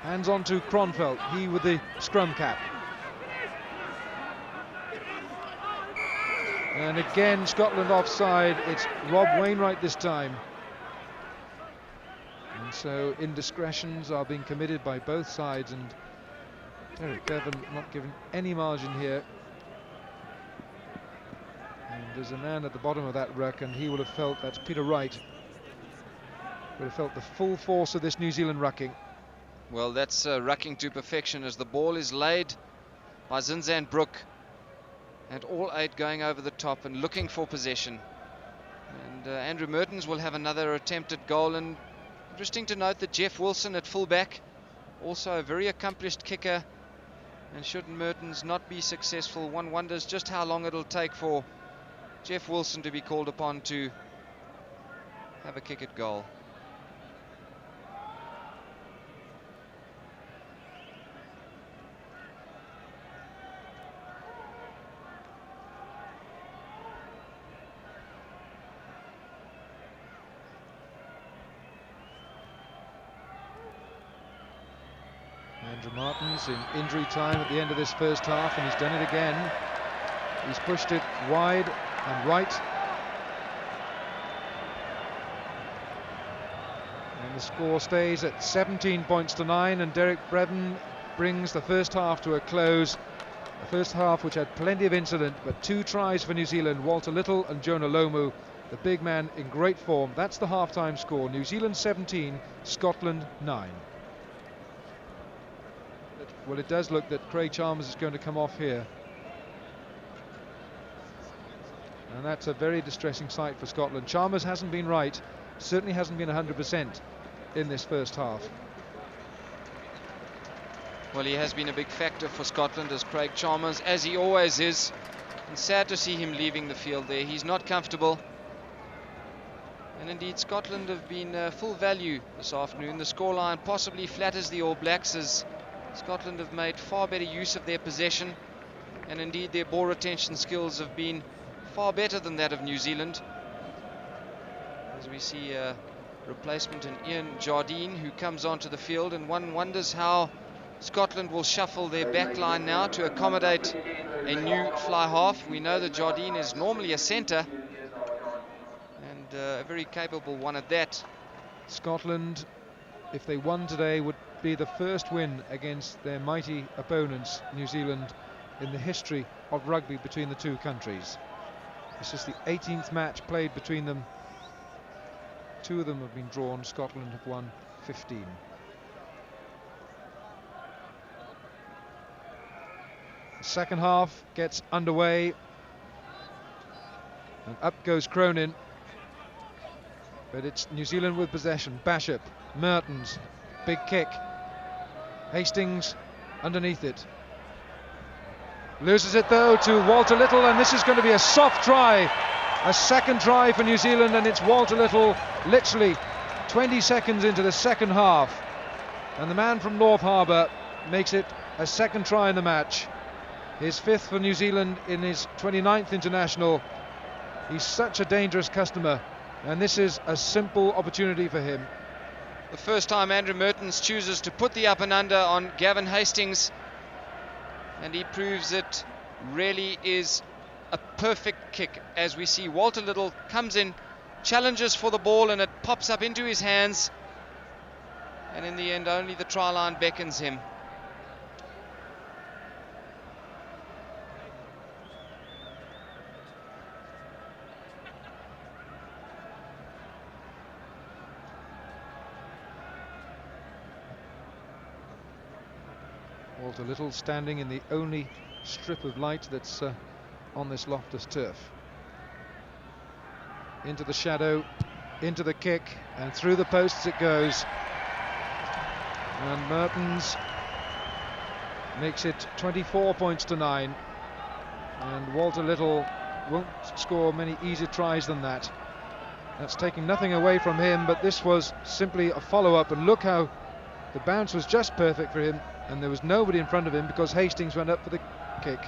Hands on to Kronfeldt, he with the scrum cap. And again Scotland offside. It's Rob Wainwright this time. And so indiscretions are being committed by both sides, and Derek Bevan not given any margin here. And there's a man at the bottom of that ruck, and he will have felt, that's Peter Wright, would have felt the full force of this New Zealand rucking. Well, that's rucking to perfection as the ball is laid by Zinzan Brooke, and all 8 going over the top and looking for possession. And Andrew Mertens will have another attempted goal. And interesting to note that Jeff Wilson at fullback, also a very accomplished kicker. And should Mertens not be successful, one wonders just how long it'll take for Jeff Wilson to be called upon to have a kick at goal. Andrew Martins in injury time at the end of this first half, and he's done it again. He's pushed it wide and right. And the score stays at 17 points to 9, and Derek Bevan brings the first half to a close. The first half which had plenty of incident, but 2 tries for New Zealand, Walter Little and Jonah Lomu, the big man in great form. That's the half-time score. New Zealand 17, Scotland 9. Well, it does look that Craig Chalmers is going to come off here. And that's a very distressing sight for Scotland. Chalmers hasn't been right, certainly hasn't been 100% in this first half. Well, he has been a big factor for Scotland, as Craig Chalmers, as he always is. And sad to see him leaving the field there. He's not comfortable. And indeed, Scotland have been full value this afternoon. The scoreline possibly flatters the All Blacks, as Scotland have made far better use of their possession, and indeed their ball retention skills have been far better than that of New Zealand. as we see a replacement in Ian Jardine, who comes onto the field, and one wonders how Scotland will shuffle their back line now to accommodate a new fly half. We know that Jardine is normally a centre, and a very capable one at that. Scotland, if they won today, would be the first win against their mighty opponents, New Zealand, in the history of rugby between the two countries. This is the 18th match played between them. 2 of them have been drawn. Scotland have won 15. The second half gets underway, and up goes Cronin. But it's New Zealand with possession. Bashop, Mertens, big kick. Hastings underneath it. Loses it though to Walter Little, and this is going to be a soft try. A second try for New Zealand, and it's Walter Little literally 20 seconds into the second half. And the man from North Harbour makes it a second try in the match. His 5th for New Zealand in his 29th international. He's such a dangerous customer, and this is a simple opportunity for him. The first time Andrew Mertens chooses to put the up and under on Gavin Hastings, and he proves it really is a perfect kick, as we see Walter Little comes in, challenges for the ball, and it pops up into his hands, and in the end only the try line beckons him. Walter Little standing in the only strip of light that's on this Loftus turf. Into the shadow, into the kick, and through the posts it goes. And Mertens makes it 24 points to 9. And Walter Little won't score many easier tries than that. That's taking nothing away from him, but this was simply a follow-up, and look how the bounce was just perfect for him, and there was nobody in front of him because Hastings went up for the kick.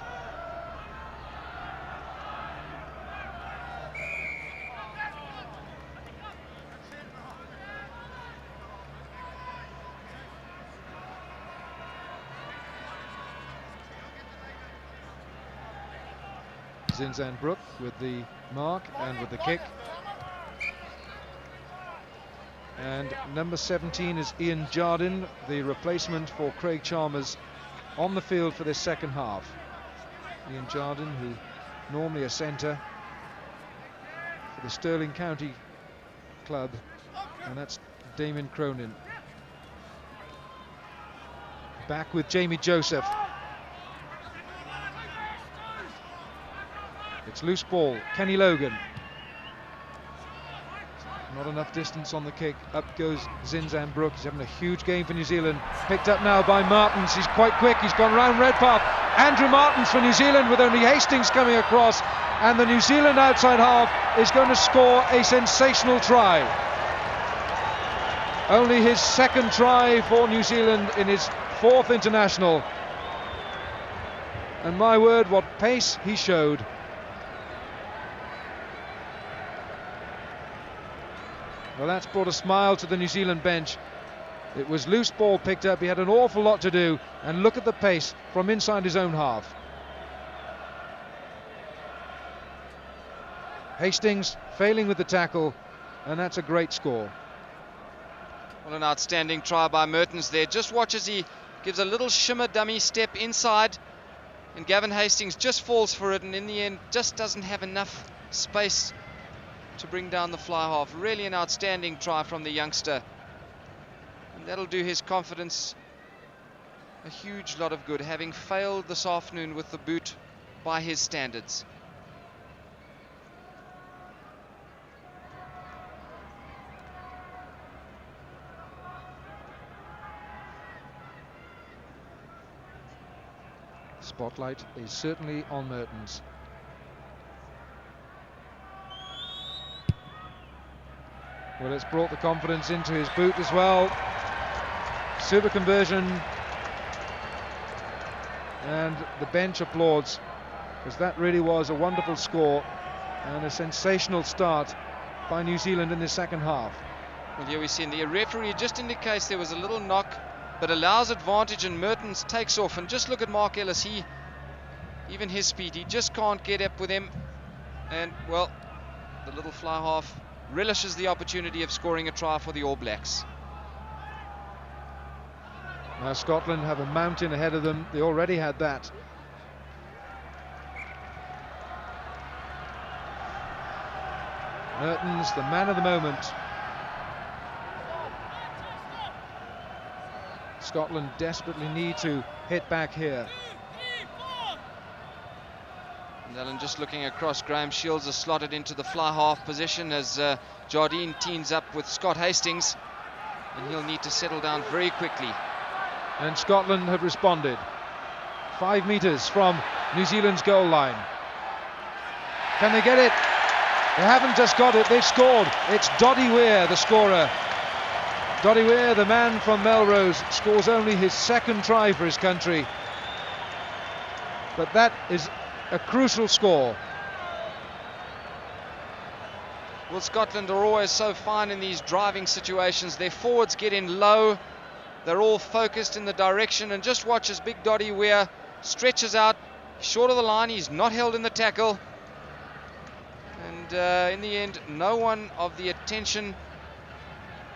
Zinzan Brook with the mark and with the kick. And number 17 is Ian Jardine, the replacement for Craig Chalmers, on the field for this second half. Ian Jardine, who normally a centre for the Stirling County club, and that's Damien Cronin. Back with Jamie Joseph. It's loose ball, Kenny Logan. Not enough distance on the kick. Up goes Zinzan Brook. He's having a huge game for New Zealand. Picked up now by Martins. He's quite quick. He's gone round Redpath. Andrew Martins for New Zealand, with only Hastings coming across. And the New Zealand outside half is going to score a sensational try. Only his second try for New Zealand in his 4th international. And my word, what pace he showed. Well, that's brought a smile to the New Zealand bench. It was loose ball picked up. He had an awful lot to do, and look at the pace from inside his own half. Hastings failing with the tackle, and that's a great score. Well, an outstanding try by Mertens there. Just watch as he gives a little shimmer dummy step inside, and Gavin Hastings just falls for it, and in the end just doesn't have enough space to bring down the fly half. Really an outstanding try from the youngster, and that'll do his confidence a huge lot of good, having failed this afternoon with the boot by his standards. Spotlight is certainly on Mertens. Well, it's brought the confidence into his boot as well. Super conversion. And the bench applauds, because that really was a wonderful score and a sensational start by New Zealand in the second half. Well, here we see the referee just indicates there was a little knock, but allows advantage, and Mertens takes off. And just look at Mark Ellis. Even his speed, he just can't get up with him. And, well, the little fly half relishes the opportunity of scoring a try for the All Blacks. Now Scotland have a mountain ahead of them. They already had that. Mertens, the man of the moment. Scotland desperately need to hit back here. And Alan just looking across, Graham Shields is slotted into the fly half position as Jardine teams up with Scott Hastings, and he'll need to settle down very quickly. And Scotland have responded. 5 metres from New Zealand's goal line. Can they get it? They haven't just got it, they've scored. It's Doddy Weir, the scorer. Doddy Weir, the man from Melrose, scores only his second try for his country. But that is a crucial score. Well, Scotland are always so fine in these driving situations. Their forwards get in low. They're all focused in the direction, and just watch as big Doddy Weir stretches out short of the line. He's not held in the tackle. And in the end, no one of the attention.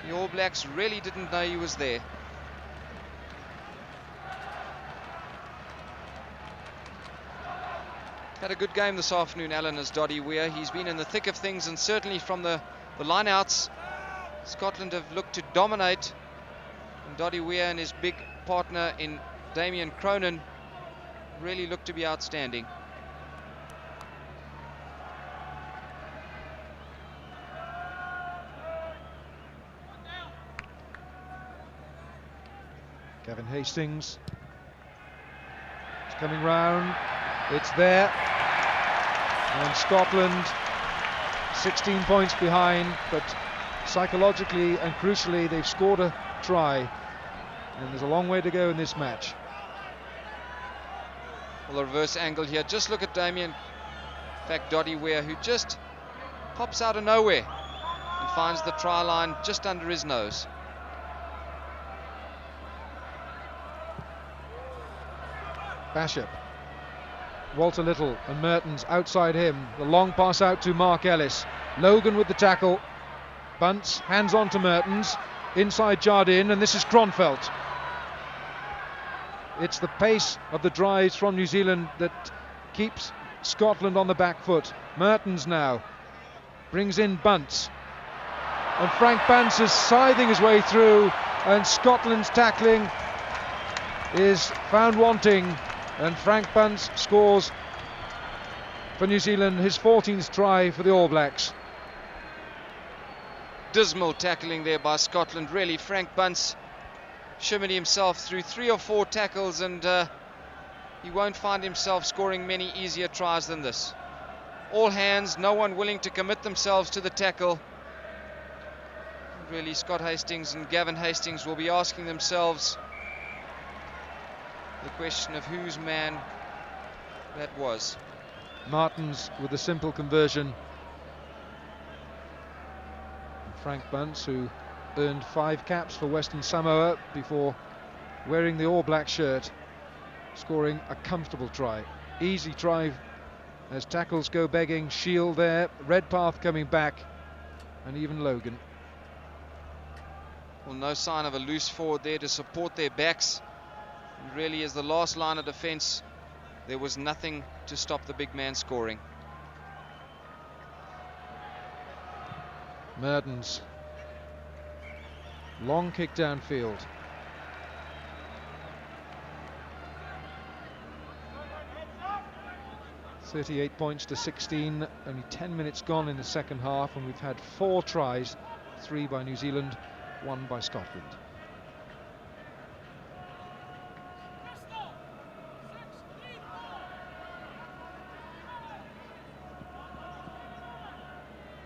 The All Blacks really didn't know he was there. Had a good game this afternoon, Alan, as Doddy Weir. He's been in the thick of things, and certainly from the line-outs, Scotland have looked to dominate. And Doddy Weir and his big partner in Damien Cronin really look to be outstanding. Kevin Hastings is coming round. It's there. And Scotland 16 points behind, but psychologically and crucially they've scored a try, and there's a long way to go in this match. Well, the reverse angle here, just look at Damien, in fact Doddy Weir, who just pops out of nowhere and finds the try line just under his nose. Bashop, Walter Little and Mertens outside him. The long pass out to Mark Ellis. Logan with the tackle. Bunce hands on to Mertens. Inside Jardine, and this is Kronfeldt. It's the pace of the drives from New Zealand that keeps Scotland on the back foot. Mertens now brings in Bunce. And Frank Bunce is scything his way through, and Scotland's tackling is found wanting. And Frank Bunce scores for New Zealand his 14th try for the All Blacks. Dismal tackling there by Scotland, really. Frank Bunce shimmied himself through 3 or 4 tackles, and he won't find himself scoring many easier tries than this. All hands, no one willing to commit themselves to the tackle. Really, Scott Hastings and Gavin Hastings will be asking themselves the question of whose man that was. Martins with a simple conversion. And Frank Bunce, who earned 5 caps for Western Samoa before wearing the All Black shirt, scoring a comfortable try. Easy try as tackles go begging. Shield there, Redpath coming back, and even Logan. Well, no sign of a loose forward there to support their backs. And really, as the last line of defence, there was nothing to stop the big man scoring. Mertens, long kick downfield. $38 points to 16, only 10 minutes gone in the second half, and we've had 4 tries, 3 by New Zealand, 1 by Scotland.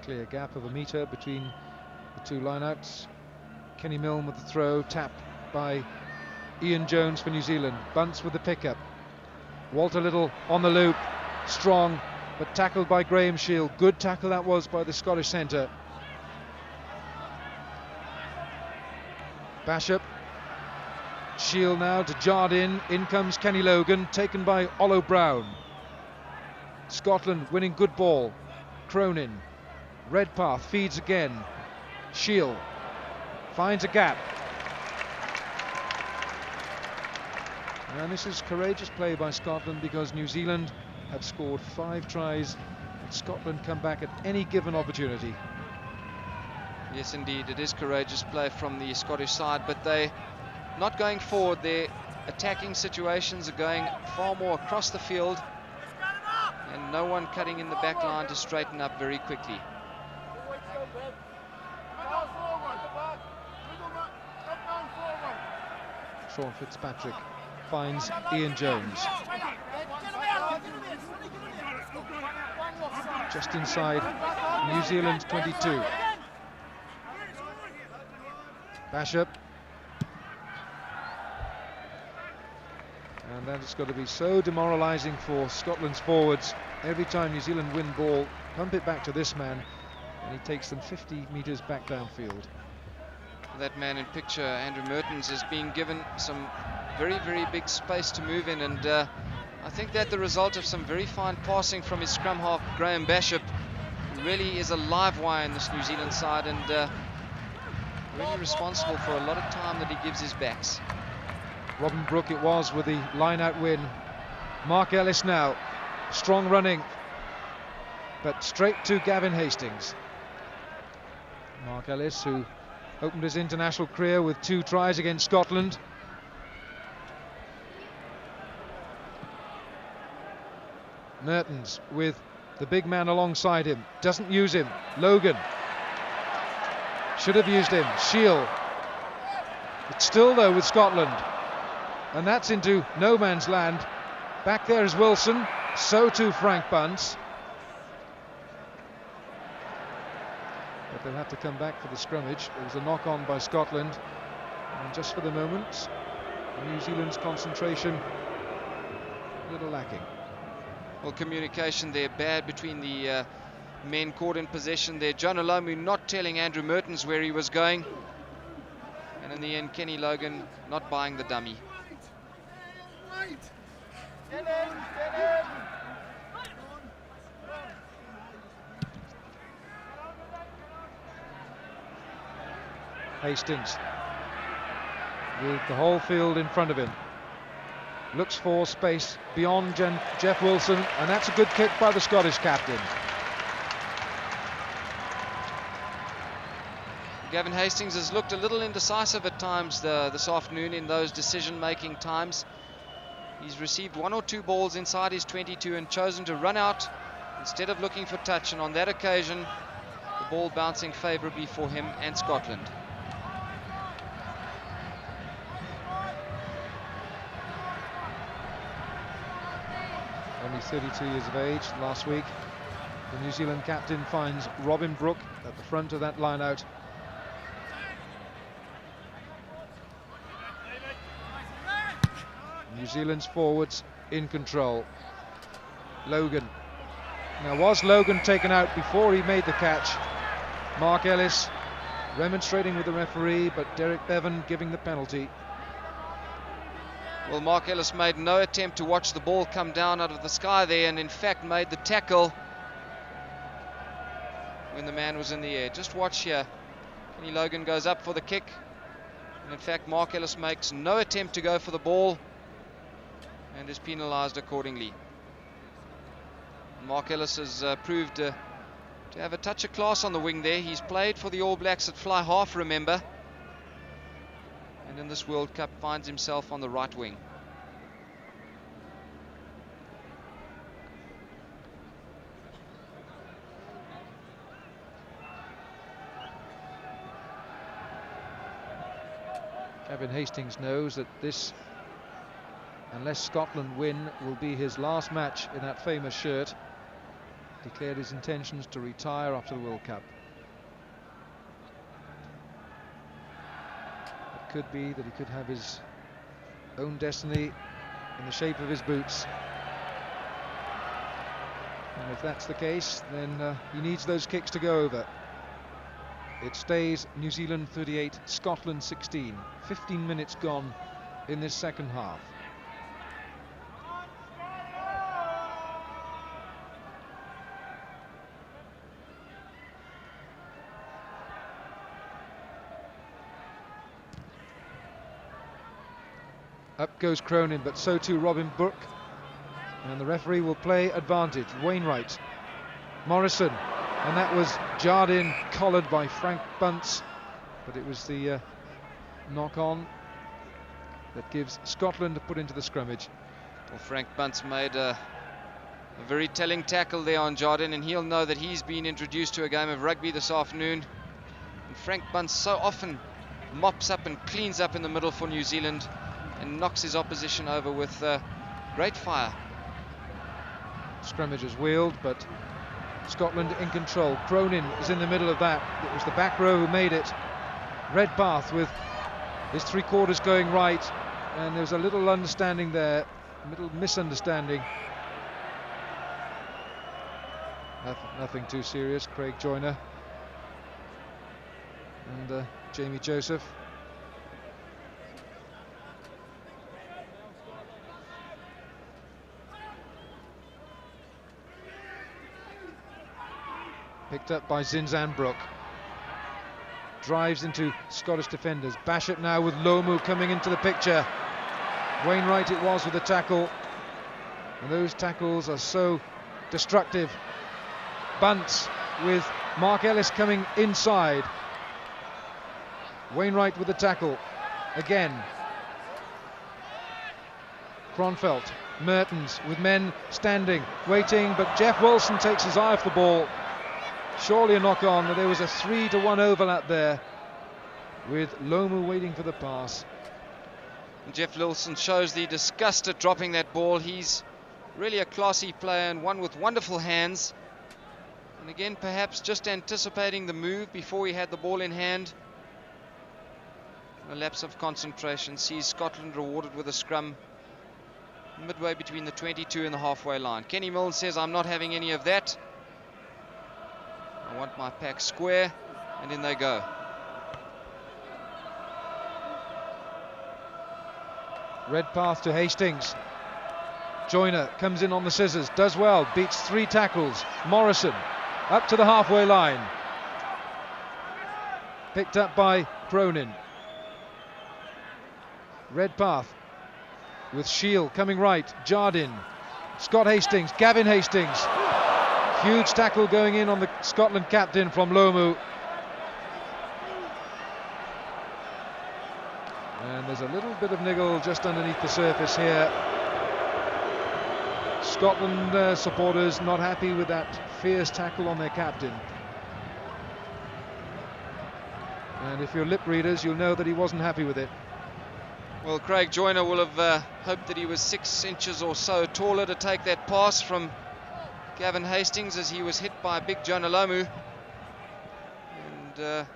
Clear gap of a metre between the 2 lineouts. Kenny Milne with the throw, tapped by Ian Jones for New Zealand. Bunce with the pickup. Walter Little on the loop, strong, but tackled by Graham Shield. Good tackle that was by the Scottish centre. Bashop. Shield now to Jardine. In comes Kenny Logan, taken by Ollo Brown. Scotland winning good ball. Cronin. Redpath feeds again. Shield finds a gap. And this is courageous play by Scotland, because New Zealand have scored 5 tries and Scotland come back at any given opportunity. Yes, indeed, it is courageous play from the Scottish side, but they're not going forward. Their attacking situations are going far more across the field, and no one cutting in the back line to straighten up very quickly. Sean Fitzpatrick finds Ian Jones. Just inside New Zealand's 22. Bashop. And that has got to be so demoralising for Scotland's forwards. Every time New Zealand win ball, pump it back to this man, and he takes them 50 metres back downfield. That man in picture, Andrew Mertens, is being given some very, very big space to move in, and I think that the result of some very fine passing from his scrum half, Graham Bashop, who really is a live wire in this New Zealand side, and really responsible for a lot of time that he gives his backs. Robin Brooke it was with the line-out win. Mark Ellis now, strong running, but straight to Gavin Hastings. Mark Ellis, who opened his international career with 2 tries against Scotland. Mertens with the big man alongside him, doesn't use him. Logan should have used him. Shield. It's still though with Scotland, and that's into no man's land. Back there is Wilson, so too Frank Bunce. But they'll have to come back for the scrummage. There was a knock on by Scotland, and just for the moment New Zealand's concentration a little lacking. Well, communication there bad between the men caught in possession there. John Olomu not telling Andrew Mertens where he was going, and in the end Kenny Logan not buying the dummy. Hastings with the whole field in front of him, looks for space beyond Jeff Wilson, and that's a good kick by the Scottish captain. Gavin Hastings has looked a little indecisive at times this afternoon in those decision-making times. He's received 1 or 2 balls inside his 22 and chosen to run out instead of looking for touch, and on that occasion the ball bouncing favourably for him and Scotland. Only 32 years of age. Last week the New Zealand captain finds Robin Brooke at the front of that line out. New Zealand's forwards in control. Logan. Now, was Logan taken out before he made the catch? Mark Ellis remonstrating with the referee, but Derek Bevan giving the penalty. Well, Mark Ellis made no attempt to watch the ball come down out of the sky there, and in fact made the tackle when the man was in the air. Just watch here. Kenny Logan goes up for the kick, and in fact Mark Ellis makes no attempt to go for the ball and is penalised accordingly. Mark Ellis has proved to have a touch of class on the wing there. He's played for the All Blacks at fly half, remember, and in this World Cup finds himself on the right wing. Gavin Hastings knows that this, unless Scotland win, will be his last match in that famous shirt. Declared his intentions to retire after the World Cup. It could be that he could have his own destiny in the shape of his boots. And if that's the case, then he needs those kicks to go over. It stays New Zealand 38, Scotland 16. 15 minutes gone in this second half. Up goes Cronin, but so too Robin Burke. And the referee will play advantage. Wainwright, Morrison, and that was Jardine collared by Frank Bunce, but it was the knock-on that gives Scotland to put into the scrummage. Well, Frank Bunce made a very telling tackle there on Jardine, and he'll know that he's been introduced to a game of rugby this afternoon. And Frank Bunce so often mops up and cleans up in the middle for New Zealand and knocks his opposition over with great fire. Scrummage is wheeled, but Scotland in control. Cronin is in the middle of that. It was the back row who made it. Redpath with his three-quarters going right, and there's a little understanding there, a little misunderstanding. Nothing too serious. Craig Joyner and Jamie Joseph. Picked up by Zinzan Brook. Drives into Scottish defenders. Bashop now with Lomu coming into the picture. Wainwright it was with the tackle. And those tackles are so destructive. Bunce with Mark Ellis coming inside. Wainwright with the tackle. Again. Kronfeldt. Mertens with men standing, waiting, but Jeff Wilson takes his eye off the ball. Surely a knock-on, but there was a 3-1 overlap there with Lomu waiting for the pass. Jeff Wilson shows the disgust at dropping that ball. He's really a classy player and one with wonderful hands. And again, perhaps just anticipating the move before he had the ball in hand. A lapse of concentration sees Scotland rewarded with a scrum midway between the 22 and the halfway line. Kenny Mills says, I'm not having any of that. I want my pack square, and in they go. Redpath to Hastings. Joyner comes in on the scissors, does well, beats 3 tackles. Morrison up to the halfway line. Picked up by Cronin. Redpath with Shield coming right. Jardine, Scott Hastings, Gavin Hastings. Huge tackle going in on the Scotland captain from Lomu. And there's a little bit of niggle just underneath the surface here. Scotland supporters not happy with that fierce tackle on their captain. And if you're lip readers, you'll know that he wasn't happy with it. Well, Craig Joyner will have hoped that he was 6 inches or so taller to take that pass from Gavin Hastings as he was hit by big Jonah Lomu. And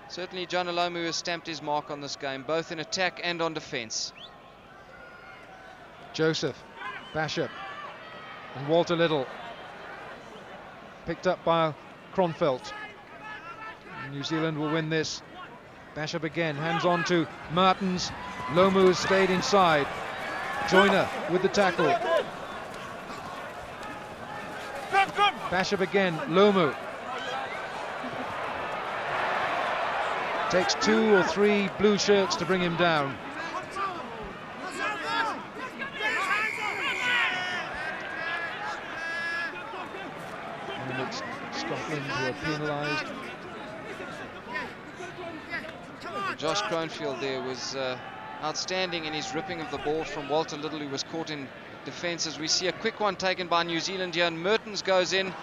certainly Jonah Lomu has stamped his mark on this game, both in attack and on defence. Joseph, Bashop and Walter Little. Picked up by Kronfeldt. New Zealand will win this. Bashop again, hands on to Martins. Lomu has stayed inside. Joyner with the tackle. Bashop again, Lomu. Takes 2 or 3 blue shirts to bring him down. And it's Scotland who are penalised. Josh Kronfield there was outstanding in his ripping of the ball from Walter Little, who was caught in defence. As we see a quick one taken by New Zealand here, and Mertens goes in.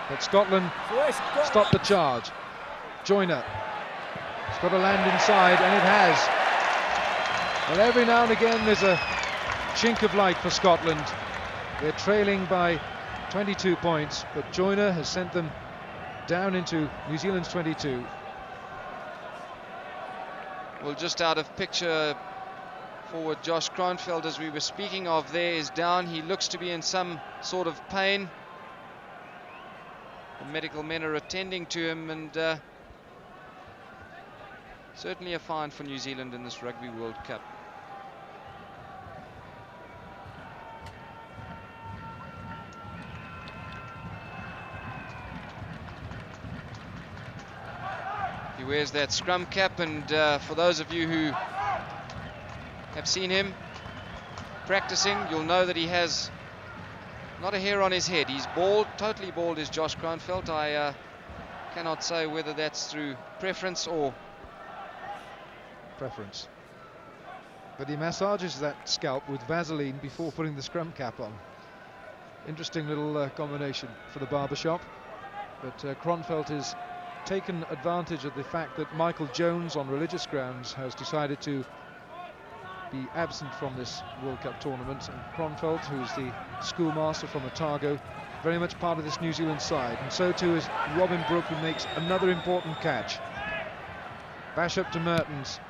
But Scotland stopped the charge. Joyner. It's got to land inside, and it has. Well, every now and again there's a chink of light for Scotland. They're trailing by 22 points, but Joyner has sent them down into New Zealand's 22. Well, just out of picture, forward Josh Kronfeldt, as we were speaking of, there is down. He looks to be in some sort of pain. The medical men are attending to him, and certainly a fine for New Zealand in this Rugby World Cup. He wears that scrum cap, and for those of you who have seen him practicing, you'll know that he has not a hair on his head. He's bald, totally bald is Josh Kronfeldt. I cannot say whether that's through preference or Preference. But he massages that scalp with Vaseline before putting the scrum cap on. Interesting little combination for the barbershop. But Kronfeldt has taken advantage of the fact that Michael Jones, on religious grounds, has decided to be absent from this World Cup tournament, and Kronfeldt, who is the schoolmaster from Otago, very much part of this New Zealand side, and so too is Robin Brooke, who makes another important catch. Bash up to Mertens.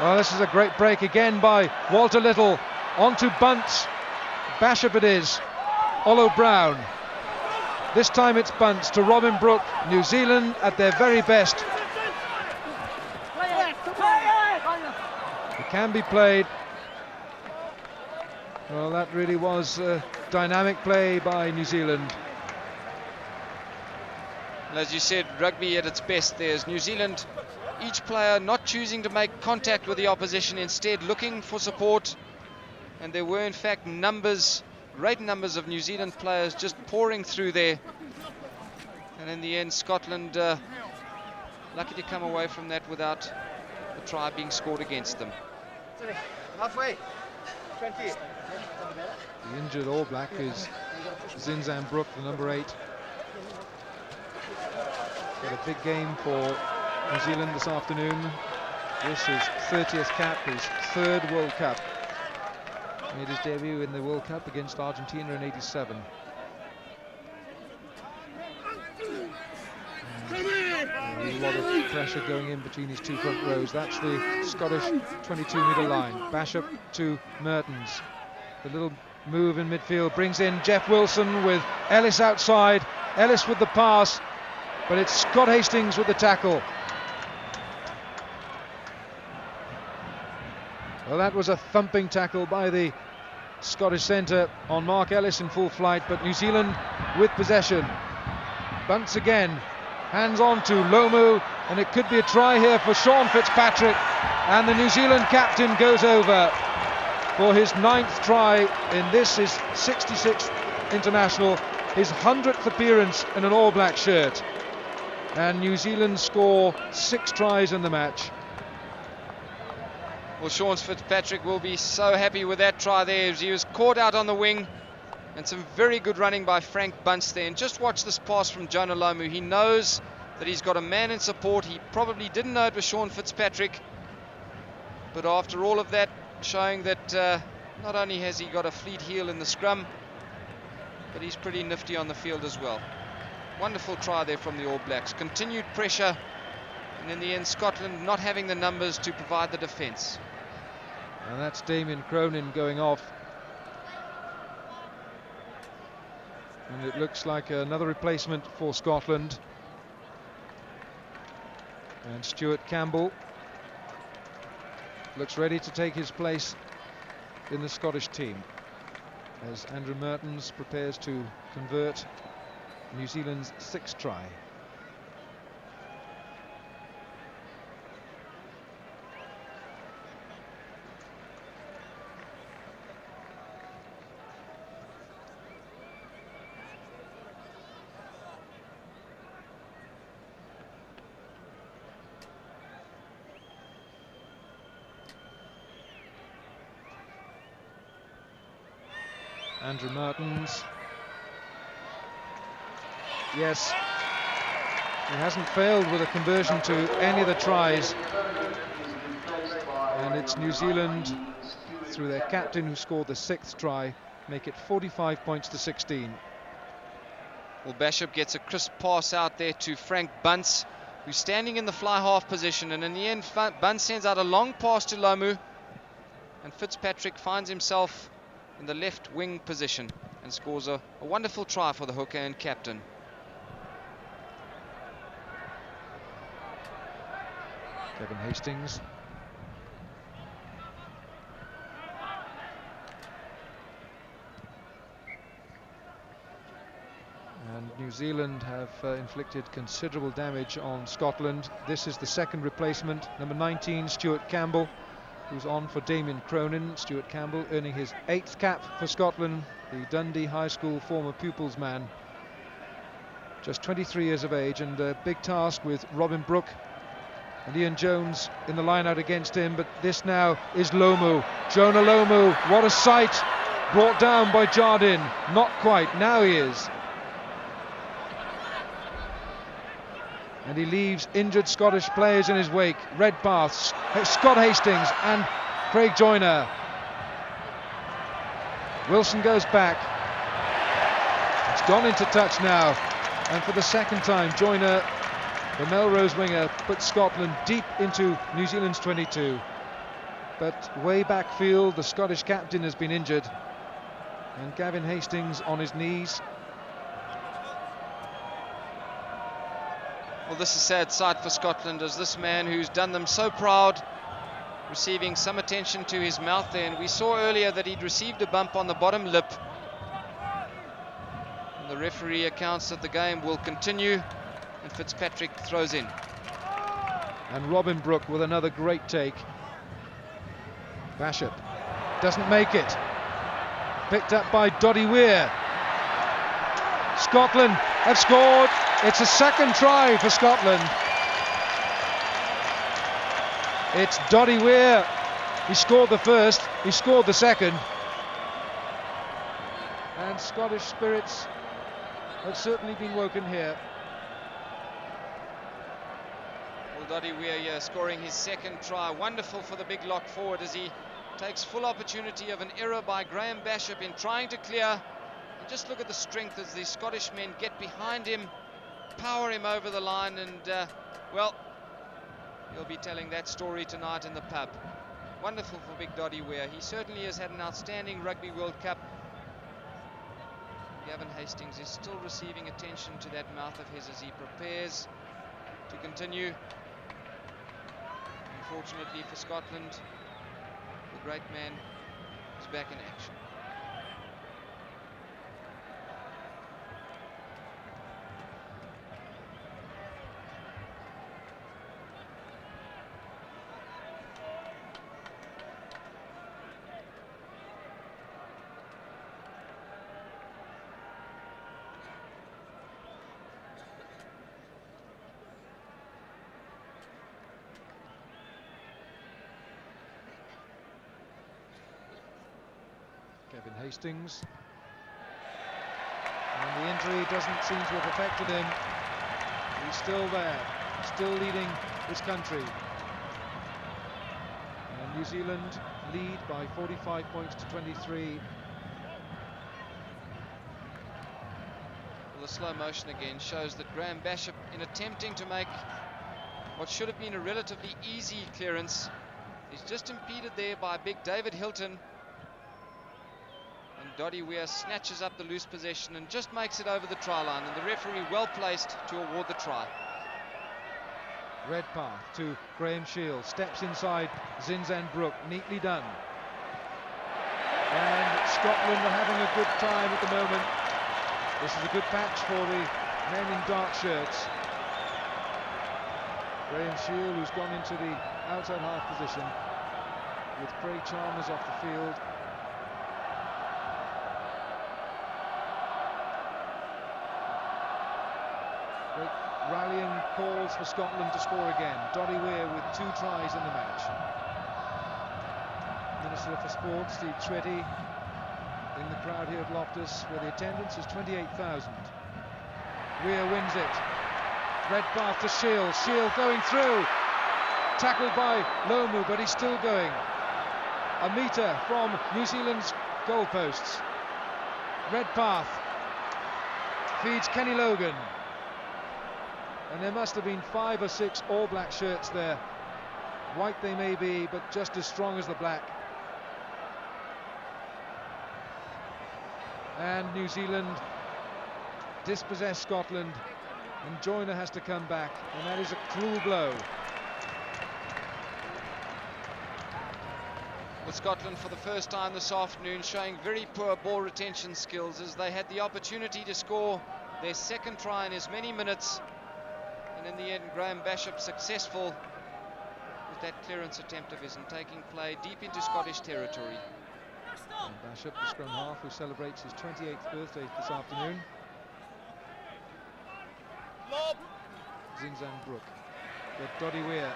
Well, this is a great break again by Walter Little. On to Bunce. Bashop it is. Olo Brown. This time it's Bunce to Robin Brooke. New Zealand at their very best. It can be played. Well, that really was dynamic play by New Zealand. And as you said, rugby at its best. There's New Zealand, each player not choosing to make contact with the opposition, instead looking for support. And there were in fact numbers, great numbers of New Zealand players just pouring through there. And in the end, Scotland lucky to come away from that without a try being scored against them. Halfway. 20. The injured All Black is Zinzan Brooke, the number 8. Got a big game for New Zealand this afternoon. This is 30th cap, his 3rd World Cup. Made his debut in the World Cup against Argentina in '87. A lot of pressure going in between his two front rows. That's the Scottish 22-metre line. Bashop to Mertens. The little move in midfield brings in Jeff Wilson with Ellis outside. Ellis with the pass, but it's Scott Hastings with the tackle. Well, that was a thumping tackle by the Scottish centre on Mark Ellis in full flight, but New Zealand with possession. Bunce again, hands on to Lomu, and it could be a try here for Sean Fitzpatrick, and the New Zealand captain goes over for his 9th try in this, his 66th international, his 100th appearance in an All Black shirt, and New Zealand score 6 tries in the match. Well, Sean Fitzpatrick will be so happy with that try there, as he was caught out on the wing, and some very good running by Frank Bunce there. And just watch this pass from Jonah Lomu. He knows that he's got a man in support. He probably didn't know it was Sean Fitzpatrick, but after all of that, showing that not only has he got a fleet heel in the scrum, but he's pretty nifty on the field as well. Wonderful try there from the All Blacks. Continued pressure, and in the end, Scotland not having the numbers to provide the defence. And that's Damien Cronin going off. And it looks like another replacement for Scotland. And Stuart Campbell looks ready to take his place in the Scottish team, as Andrew Mertens prepares to convert New Zealand's 6th try. Andrew Mertens. Yes, he hasn't failed with a conversion to any of the tries. And it's New Zealand, through their captain who scored the 6th try, make it 45 points to 16. Well, Bashop gets a crisp pass out there to Frank Bunce, who's standing in the fly half position, and in the end Bunn sends out a long pass to Lomu, and Fitzpatrick finds himself in the left wing position and scores a wonderful try for the hooker and captain. Kevin Hastings. And New Zealand have inflicted considerable damage on Scotland. This is the second replacement, number 19, Stuart Campbell, who's on for Damien Cronin. Stuart Campbell earning his 8th cap for Scotland, the Dundee High School former pupils man. Just 23 years of age, and a big task with Robin Brooke and Ian Jones in the line out against him. But this now is Lomu. Jonah Lomu, what a sight! Brought down by Jardine. Not quite, now he is. And he leaves injured Scottish players in his wake. Redpath, Scott Hastings and Craig Joyner. Wilson goes back. It's gone into touch now. And for the second time, Joyner, the Melrose winger, puts Scotland deep into New Zealand's 22. But way backfield, the Scottish captain has been injured. And Gavin Hastings on his knees. Well, this is a sad sight for Scotland, as this man who's done them so proud, receiving some attention to his mouth there. And we saw earlier that he'd received a bump on the bottom lip. And the referee accounts that the game will continue, and Fitzpatrick throws in. And Robin Brooke with another great take. Bashop doesn't make it. Picked up by Doddy Weir. Scotland have scored. It's a second try for Scotland. It's Doddy Weir. He scored the first, he scored the second. And Scottish spirits have certainly been woken here. Well, Doddy Weir here scoring his second try. Wonderful for the big lock forward as he takes full opportunity of an error by Graham Bashop in trying to clear. And just look at the strength as the Scottish men get behind him, power him over the line, and well, he'll be telling that story tonight in the pub. Wonderful for big Doddy Weir. He certainly has had an outstanding Rugby World Cup. Gavin Hastings is still receiving attention to that mouth of his as he prepares to continue. Unfortunately for Scotland, the great man is back in action. Kevin Hastings. And the injury doesn't seem to have affected him. He's still there, still leading his country. And New Zealand lead by 45 points to 23. Well, the slow motion again shows that Graham Bashop, in attempting to make what should have been a relatively easy clearance, is just impeded there by big David Hilton. And Doddy Weir snatches up the loose possession and just makes it over the try line, and the referee well placed to award the try. Redpath to Graham Shields, steps inside Zinzan Brooke, neatly done. And Scotland are having a good time at the moment. This is a good patch for the men in dark shirts. Graham Shields, who's gone into the outside half position with Craig Chalmers off the field. Rallying calls for Scotland to score again. Doddy Weir with 2 tries in the match. Minister for Sport, Steve Tretty, in the crowd here at Loftus, where the attendance is 28,000. Weir wins it. Redpath to Shields. Shields going through. Tackled by Lomu, but he's still going. A metre from New Zealand's goalposts. Redpath feeds Kenny Logan. And there must have been 5 or 6 All Black shirts there. White they may be, but just as strong as the black. And New Zealand dispossess Scotland, and Joyner has to come back, and that is a cruel blow. With Scotland for the first time this afternoon showing very poor ball retention skills as they had the opportunity to score their second try in as many minutes, and in the end Graham Bishop successful with that clearance attempt of his and taking play deep into Scottish territory. And Bishop, the scrum half, who celebrates his 28th birthday this afternoon. Zinzan Brook, but Doddy Weir.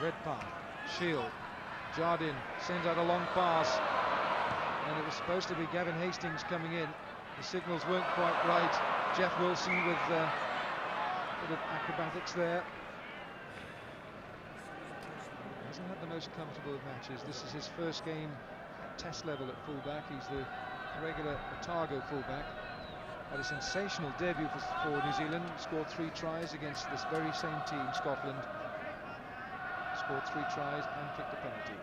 Redpath, Shield, Jardine sends out a long pass, and it was supposed to be Gavin Hastings coming in. The signals weren't quite right. Jeff Wilson with a bit of acrobatics there. Hasn't had the most comfortable of matches. This is his first game test level at fullback. He's the regular Otago fullback. Had a sensational debut for New Zealand. Scored 3 tries against this very same team, Scotland. Scored 3 tries and kicked a penalty.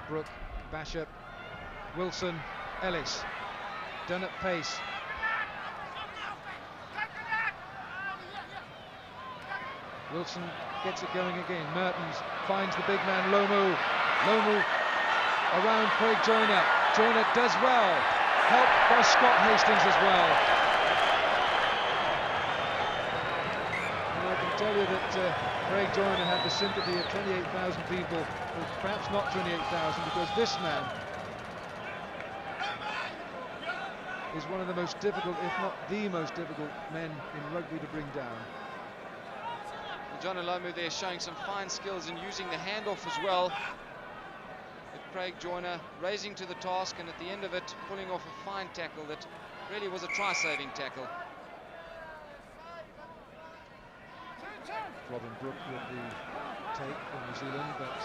Brook, Bishop, Wilson, Ellis. Done at pace. Wilson gets it going again. Mertens finds the big man Lomu. Lomu around Craig Joyner. Joyner does well. Helped by Scott Hastings as well. And I can tell you that Craig Joyner had the sympathy of 28,000 people, or perhaps not 28,000, because this man is one of the most difficult, if not the most difficult men in rugby to bring down. John Olomu there showing some fine skills in using the handoff as well. But Craig Joyner raising to the task, and at the end of it pulling off a fine tackle that really was a try-saving tackle. Robin Brook with the take for New Zealand, but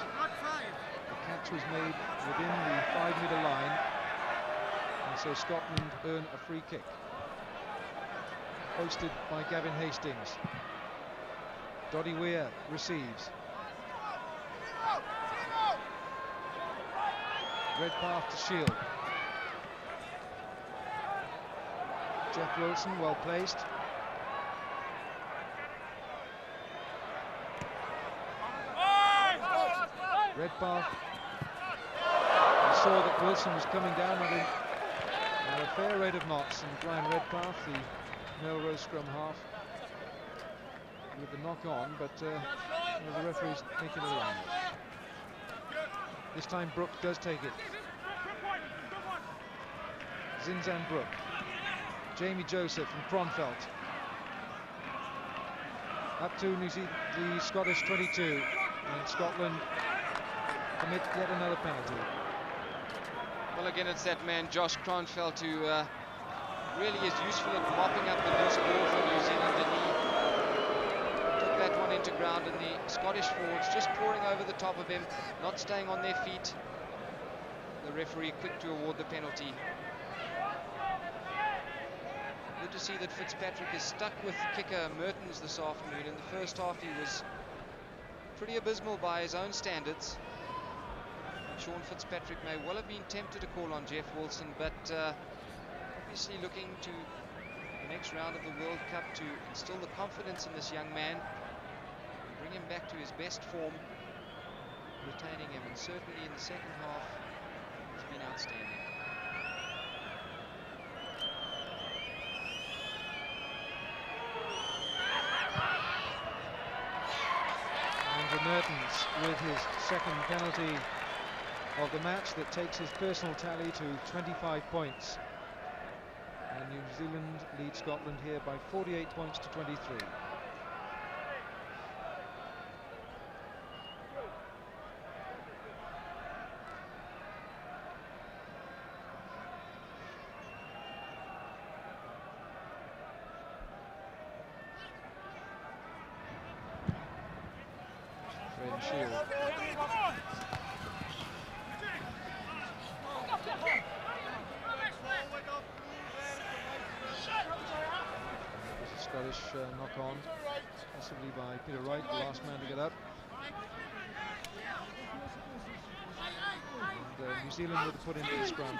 the catch was made within the 5-metre line, and so Scotland earn a free kick. Hoisted by Gavin Hastings. Doddy Weir receives. Redpath to Shield. Jeff Wilson well placed. Redpath. He saw that Wilson was coming down at a fair rate of knots, and Brian Redpath, the Melrose scrum half, with the knock on, but the referee's taking it along. This time Brook does take it. Zinzan Brook. Jamie Joseph from Cronfelt. Up to the Scottish 22, and Scotland commit yet another penalty. Well, again, it's that man Josh Cronfelt who really is useful at mopping up the loose ball for New Zealand, and he took that one into ground, and the Scottish forwards just pouring over the top of him, not staying on their feet. The referee quick to award the penalty. Good to see that Fitzpatrick is stuck with kicker Mertens this afternoon. In the first half he was pretty abysmal by his own standards. Sean Fitzpatrick may well have been tempted to call on Jeff Wilson, but obviously looking to the next round of the World Cup to instill the confidence in this young man, bring him back to his best form, retaining him, and certainly in the second half he's been outstanding. Andrew Mertens with his second penalty of the match that takes his personal tally to 25 points. And New Zealand lead Scotland here by 48 points to 23. Shield. Scottish knock on, possibly by Peter Wright, the last man to get up. And New Zealand would have put into the scrum.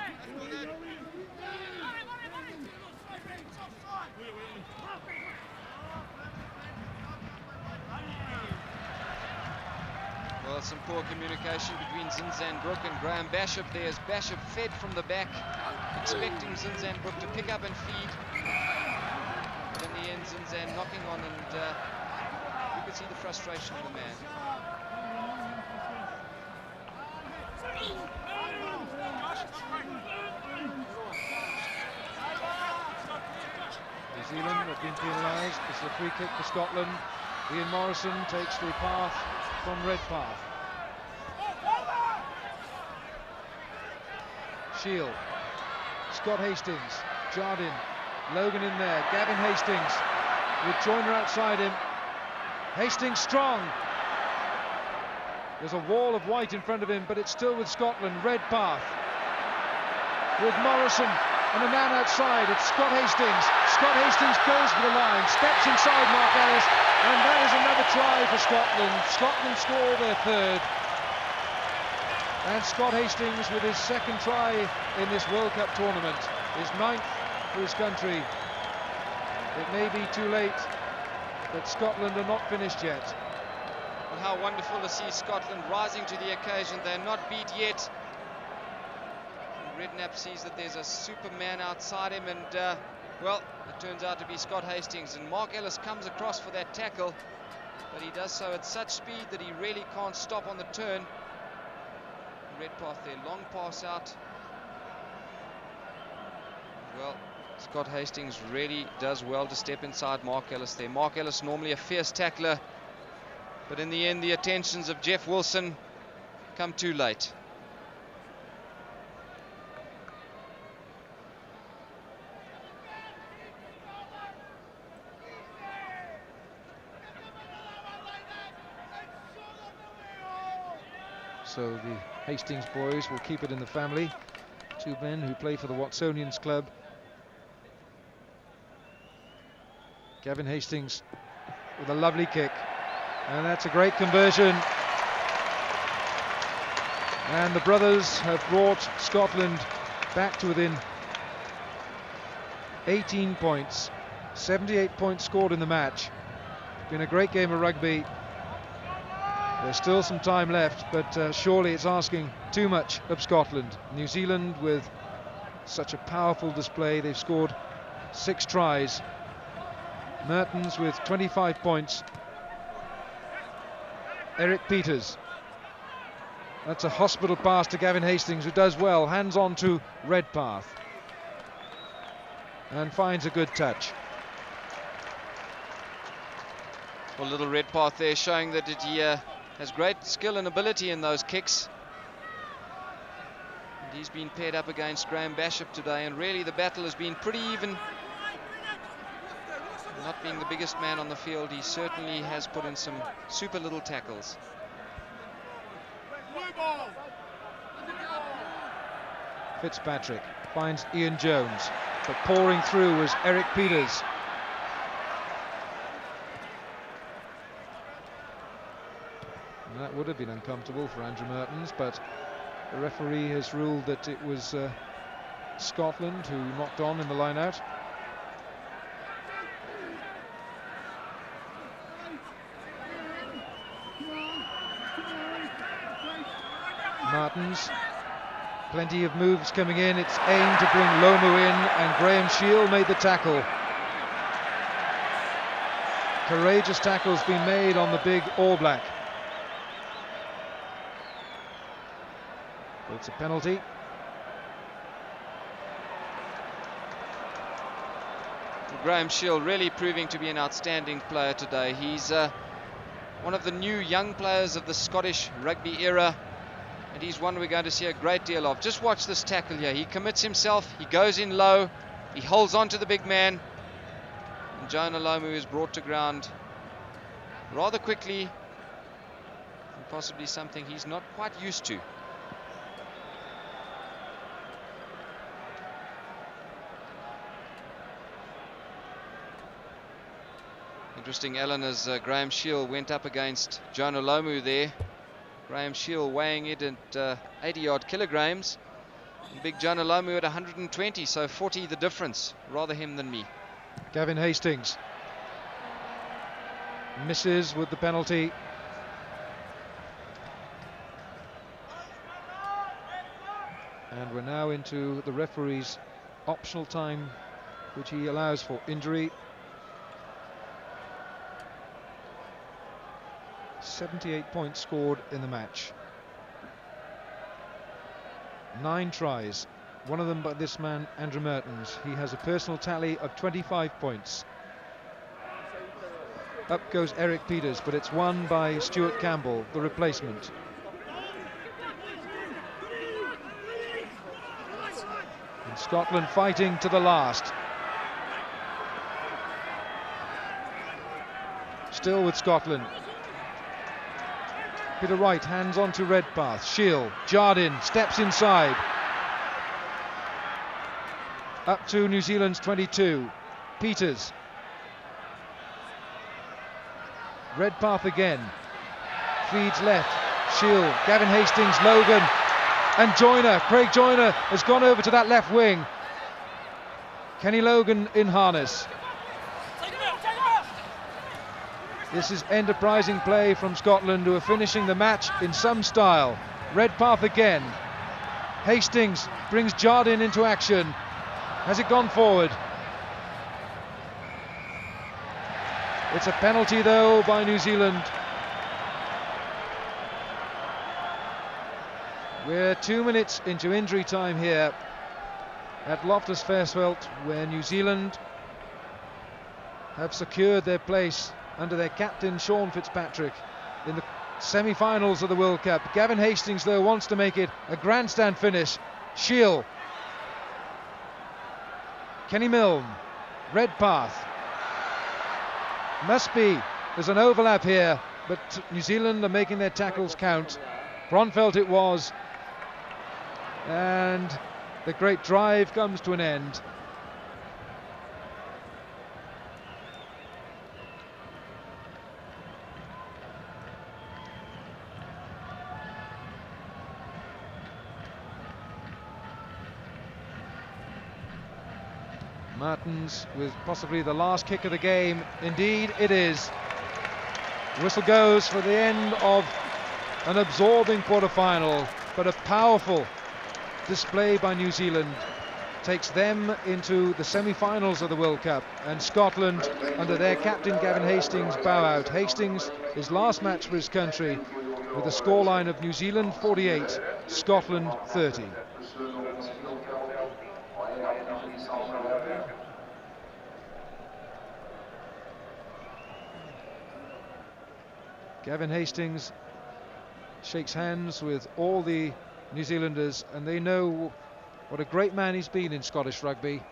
Well, some poor communication between Zinzanbrook and Graham Bashop there, as Bashop fed from the back, expecting Zinzanbrook to pick up and feed. But in the end, Zinzan knocking on, and you could see the frustration in the man. New Zealand have been penalised. This is a free kick for Scotland. Ian Morrison takes the path from Redpath. Shield, Scott Hastings, Jardine, Logan in there, Gavin Hastings with Joyner outside him. Hastings strong. There's a wall of white in front of him, but it's still with Scotland. Redpath with Morrison and a man outside. It's Scott Hastings. Scott Hastings goes for the line, steps inside Mark Ellis, and that is another try for Scotland. Scotland score their third. And Scott Hastings with his second try in this World Cup tournament, his ninth for his country. It may be too late, but Scotland are not finished yet. Well, how wonderful to see Scotland rising to the occasion. They're not beat yet. And Redknapp sees that there's a Superman outside him, and well, it turns out to be Scott Hastings, and Mark Ellis comes across for that tackle, but he does so at such speed that he really can't stop on the turn. Redpath there, long pass out. Well, Scott Hastings really does well to step inside Mark Ellis there. Mark Ellis normally a fierce tackler, but in the end the attentions of Jeff Wilson come too late. So the Hastings boys will keep it in the family. Two men who play for the Watsonians club. Gavin Hastings with a lovely kick, and that's a great conversion. And the brothers have brought Scotland back to within 18 points. 78 points scored in the match. It's been a great game of rugby. There's still some time left, but surely it's asking too much of Scotland. New Zealand with such a powerful display. They've scored 6 tries. Mertens with 25 points. Eric Peters. That's a hospital pass to Gavin Hastings, who does well. Hands on to Redpath. And finds a good touch. Well, little Redpath there showing that he has great skill and ability in those kicks. And he's been paired up against Graham Bashop today, and really the battle has been pretty even. Not being the biggest man on the field, he certainly has put in some super little tackles. Fitzpatrick finds Ian Jones, but pouring through was Eric Peters. And that would have been uncomfortable for Andrew Mertens, but the referee has ruled that it was Scotland who knocked on in the line-out. Martins, plenty of moves coming in. It's aimed to bring Lomu in, and Graham Shield made the tackle. Courageous tackles being made on the big All Black. But it's a penalty. Graham Shield really proving to be an outstanding player today. He's one of the new young players of the Scottish rugby era, and he's one we're going to see a great deal of. Just watch this tackle here. He commits himself, he goes in low, he holds on to the big man, and Jonah Lomu is brought to ground rather quickly. possibly something he's not quite used to. Interesting, Alan, as Graham Shield went up against Jonah Lomu there. Graham Shield weighing it at 80 odd kilograms. And big Jonah Lomu at 120, so 40 the difference. Rather him than me. Gavin Hastings misses with the penalty. And we're now into the referee's optional time, which he allows for injury. 78 points scored in the match. 9 tries, one of them by this man, Andrew Mertens. He has a personal tally of 25 points. Up goes Eric Peters, but it's won by Stuart Campbell, the replacement. And Scotland fighting to the last. Still with Scotland. Peter Wright hands on to Redpath. Shield, Jardine, steps inside. Up to New Zealand's 22. Peters. Redpath again. Feeds left. Shield, Gavin Hastings, Logan. And Joyner, Craig Joyner has gone over to that left wing. Kenny Logan in harness. This is enterprising play from Scotland, who are finishing the match in some style. Redpath again. Hastings brings Jardine into action. Has it gone forward? It's a penalty though by New Zealand. We're 2 minutes into injury time here at Loftus Versfeld, where New Zealand have secured their place under their captain Sean Fitzpatrick in the semi-finals of the World Cup. Gavin Hastings though wants to make it a grandstand finish. Shield, Kenny Milne, Redpath. Must be, there's an overlap here, but New Zealand are making their tackles count. Bronfeld it was, and the great drive comes to an end. Martins with possibly the last kick of the game. Indeed it is. Whistle goes for the end of an absorbing quarter-final, but a powerful display by New Zealand takes them into the semi-finals of the World Cup, and Scotland under their captain Gavin Hastings bow out. Hastings, his last match for his country, with a scoreline of New Zealand 48, Scotland 30. Gavin Hastings shakes hands with all the New Zealanders, and they know what a great man he's been in Scottish rugby.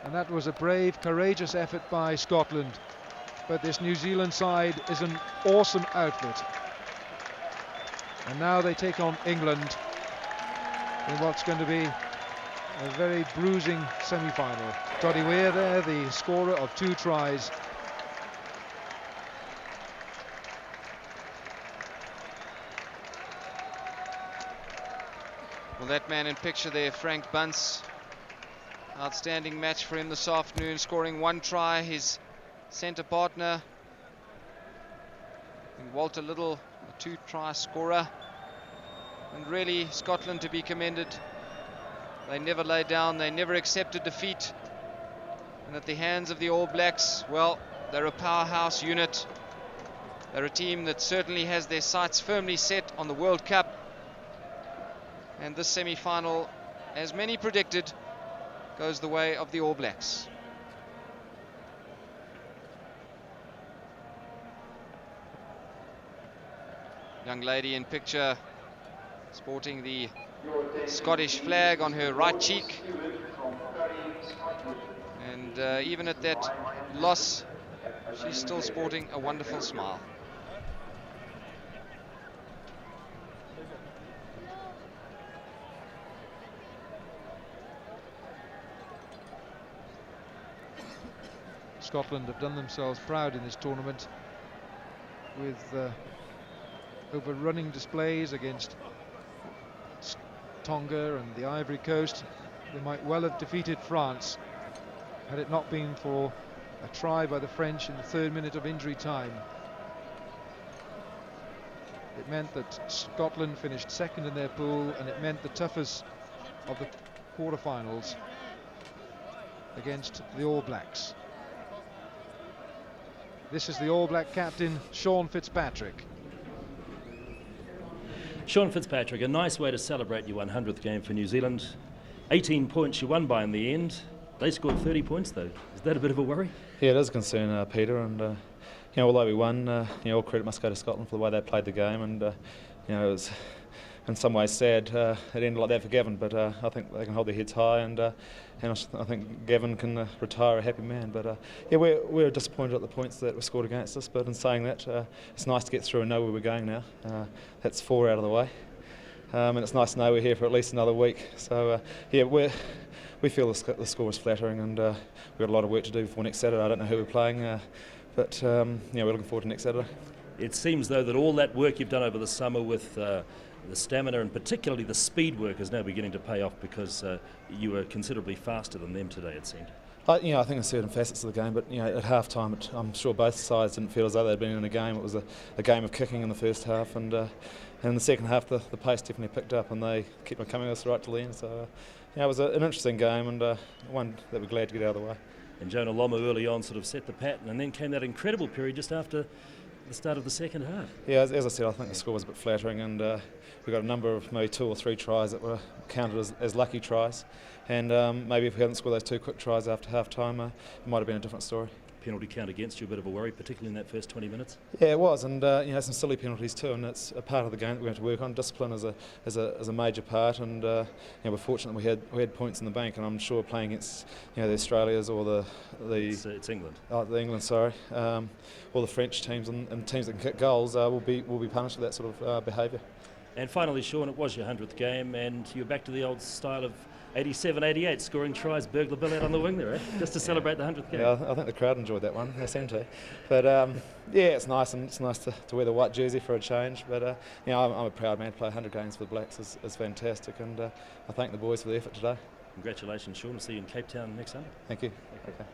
And that was a brave, courageous effort by Scotland. But this New Zealand side is an awesome outfit. And now they take on England in what's going to be a very bruising semi-final. Doddy Weir there, the scorer of 2 tries. Well, that man in picture there, Frank Bunce, outstanding match for him this afternoon, scoring 1 try. His centre partner, Walter Little, a 2-try scorer. And really, Scotland to be commended. They never laid down, they never accepted defeat. And at the hands of the All Blacks, well, they're a powerhouse unit. They're a team that certainly has their sights firmly set on the World Cup. And this semi-final, as many predicted, goes the way of the All Blacks. Young lady in picture sporting the Scottish flag on her right cheek. And even at that loss She's still sporting a wonderful smile. Scotland have done themselves proud in this tournament with overrunning displays against Tonga and the Ivory Coast. They might well have defeated France had it not been for a try by the French in the 3rd minute of injury time. It meant that Scotland finished 2nd in their pool, and it meant the toughest of the quarterfinals against the All Blacks. This is the All Black captain, Sean Fitzpatrick. Sean Fitzpatrick, a nice way to celebrate your 100th game for New Zealand. 18 points you won by in the end. They scored 30 points though. Is that a bit of a worry? Yeah, it is a concern, Peter. And although we won, all credit must go to Scotland for the way they played the game. And it was in some ways sad it ended like that for Gavin. But I think they can hold their heads high, and I think Gavin can retire a happy man. But we're disappointed at the points that were scored against us. But in saying that, it's nice to get through and know where we're going now. That's 4 out of the way. And it's nice to know we're here for at least another week. So we feel the score is flattering, and we've got a lot of work to do before next Saturday. I don't know who we're playing, but we're looking forward to next Saturday. It seems though that all that work you've done over the summer with the stamina and particularly the speed work is now beginning to pay off, because you were considerably faster than them today, it seemed. I think in certain facets of the game, but at half time I'm sure both sides didn't feel as though they'd been in a game. It was a game of kicking in the first half, and in the second half the pace definitely picked up, and they kept on coming with us right to the end. So it was an interesting game, and one that we're glad to get out of the way. And Jonah Lomu early on sort of set the pattern, and then came that incredible period just after the start of the second half. Yeah, as I said, I think the score was a bit flattering, and we got a number of maybe 2 or 3 tries that were counted as lucky tries, and maybe if we hadn't scored those 2 quick tries after half time, it might have been a different story. Penalty count against you, a bit of a worry, particularly in that first 20 minutes. Yeah, it was, and some silly penalties too, and it's a part of the game that we have to work on. Discipline is a major part, and we're fortunate we had points in the bank, and I'm sure playing against the Australias or the It's England. The England, sorry, or the French teams and teams that can kick goals will be punished for that sort of behaviour. And finally, Sean, it was your 100th game, and you're back to the old style of 87-88, scoring tries, burglar bill out on the wing there, just to celebrate the 100th game. Yeah, I think the crowd enjoyed that one. They seem to. But it's nice, and it's nice to wear the white jersey for a change. But I'm a proud man to play 100 games for the Blacks. Is fantastic, and I thank the boys for the effort today. Congratulations, Sean. We'll see you in Cape Town next Sunday. Thank you. Okay.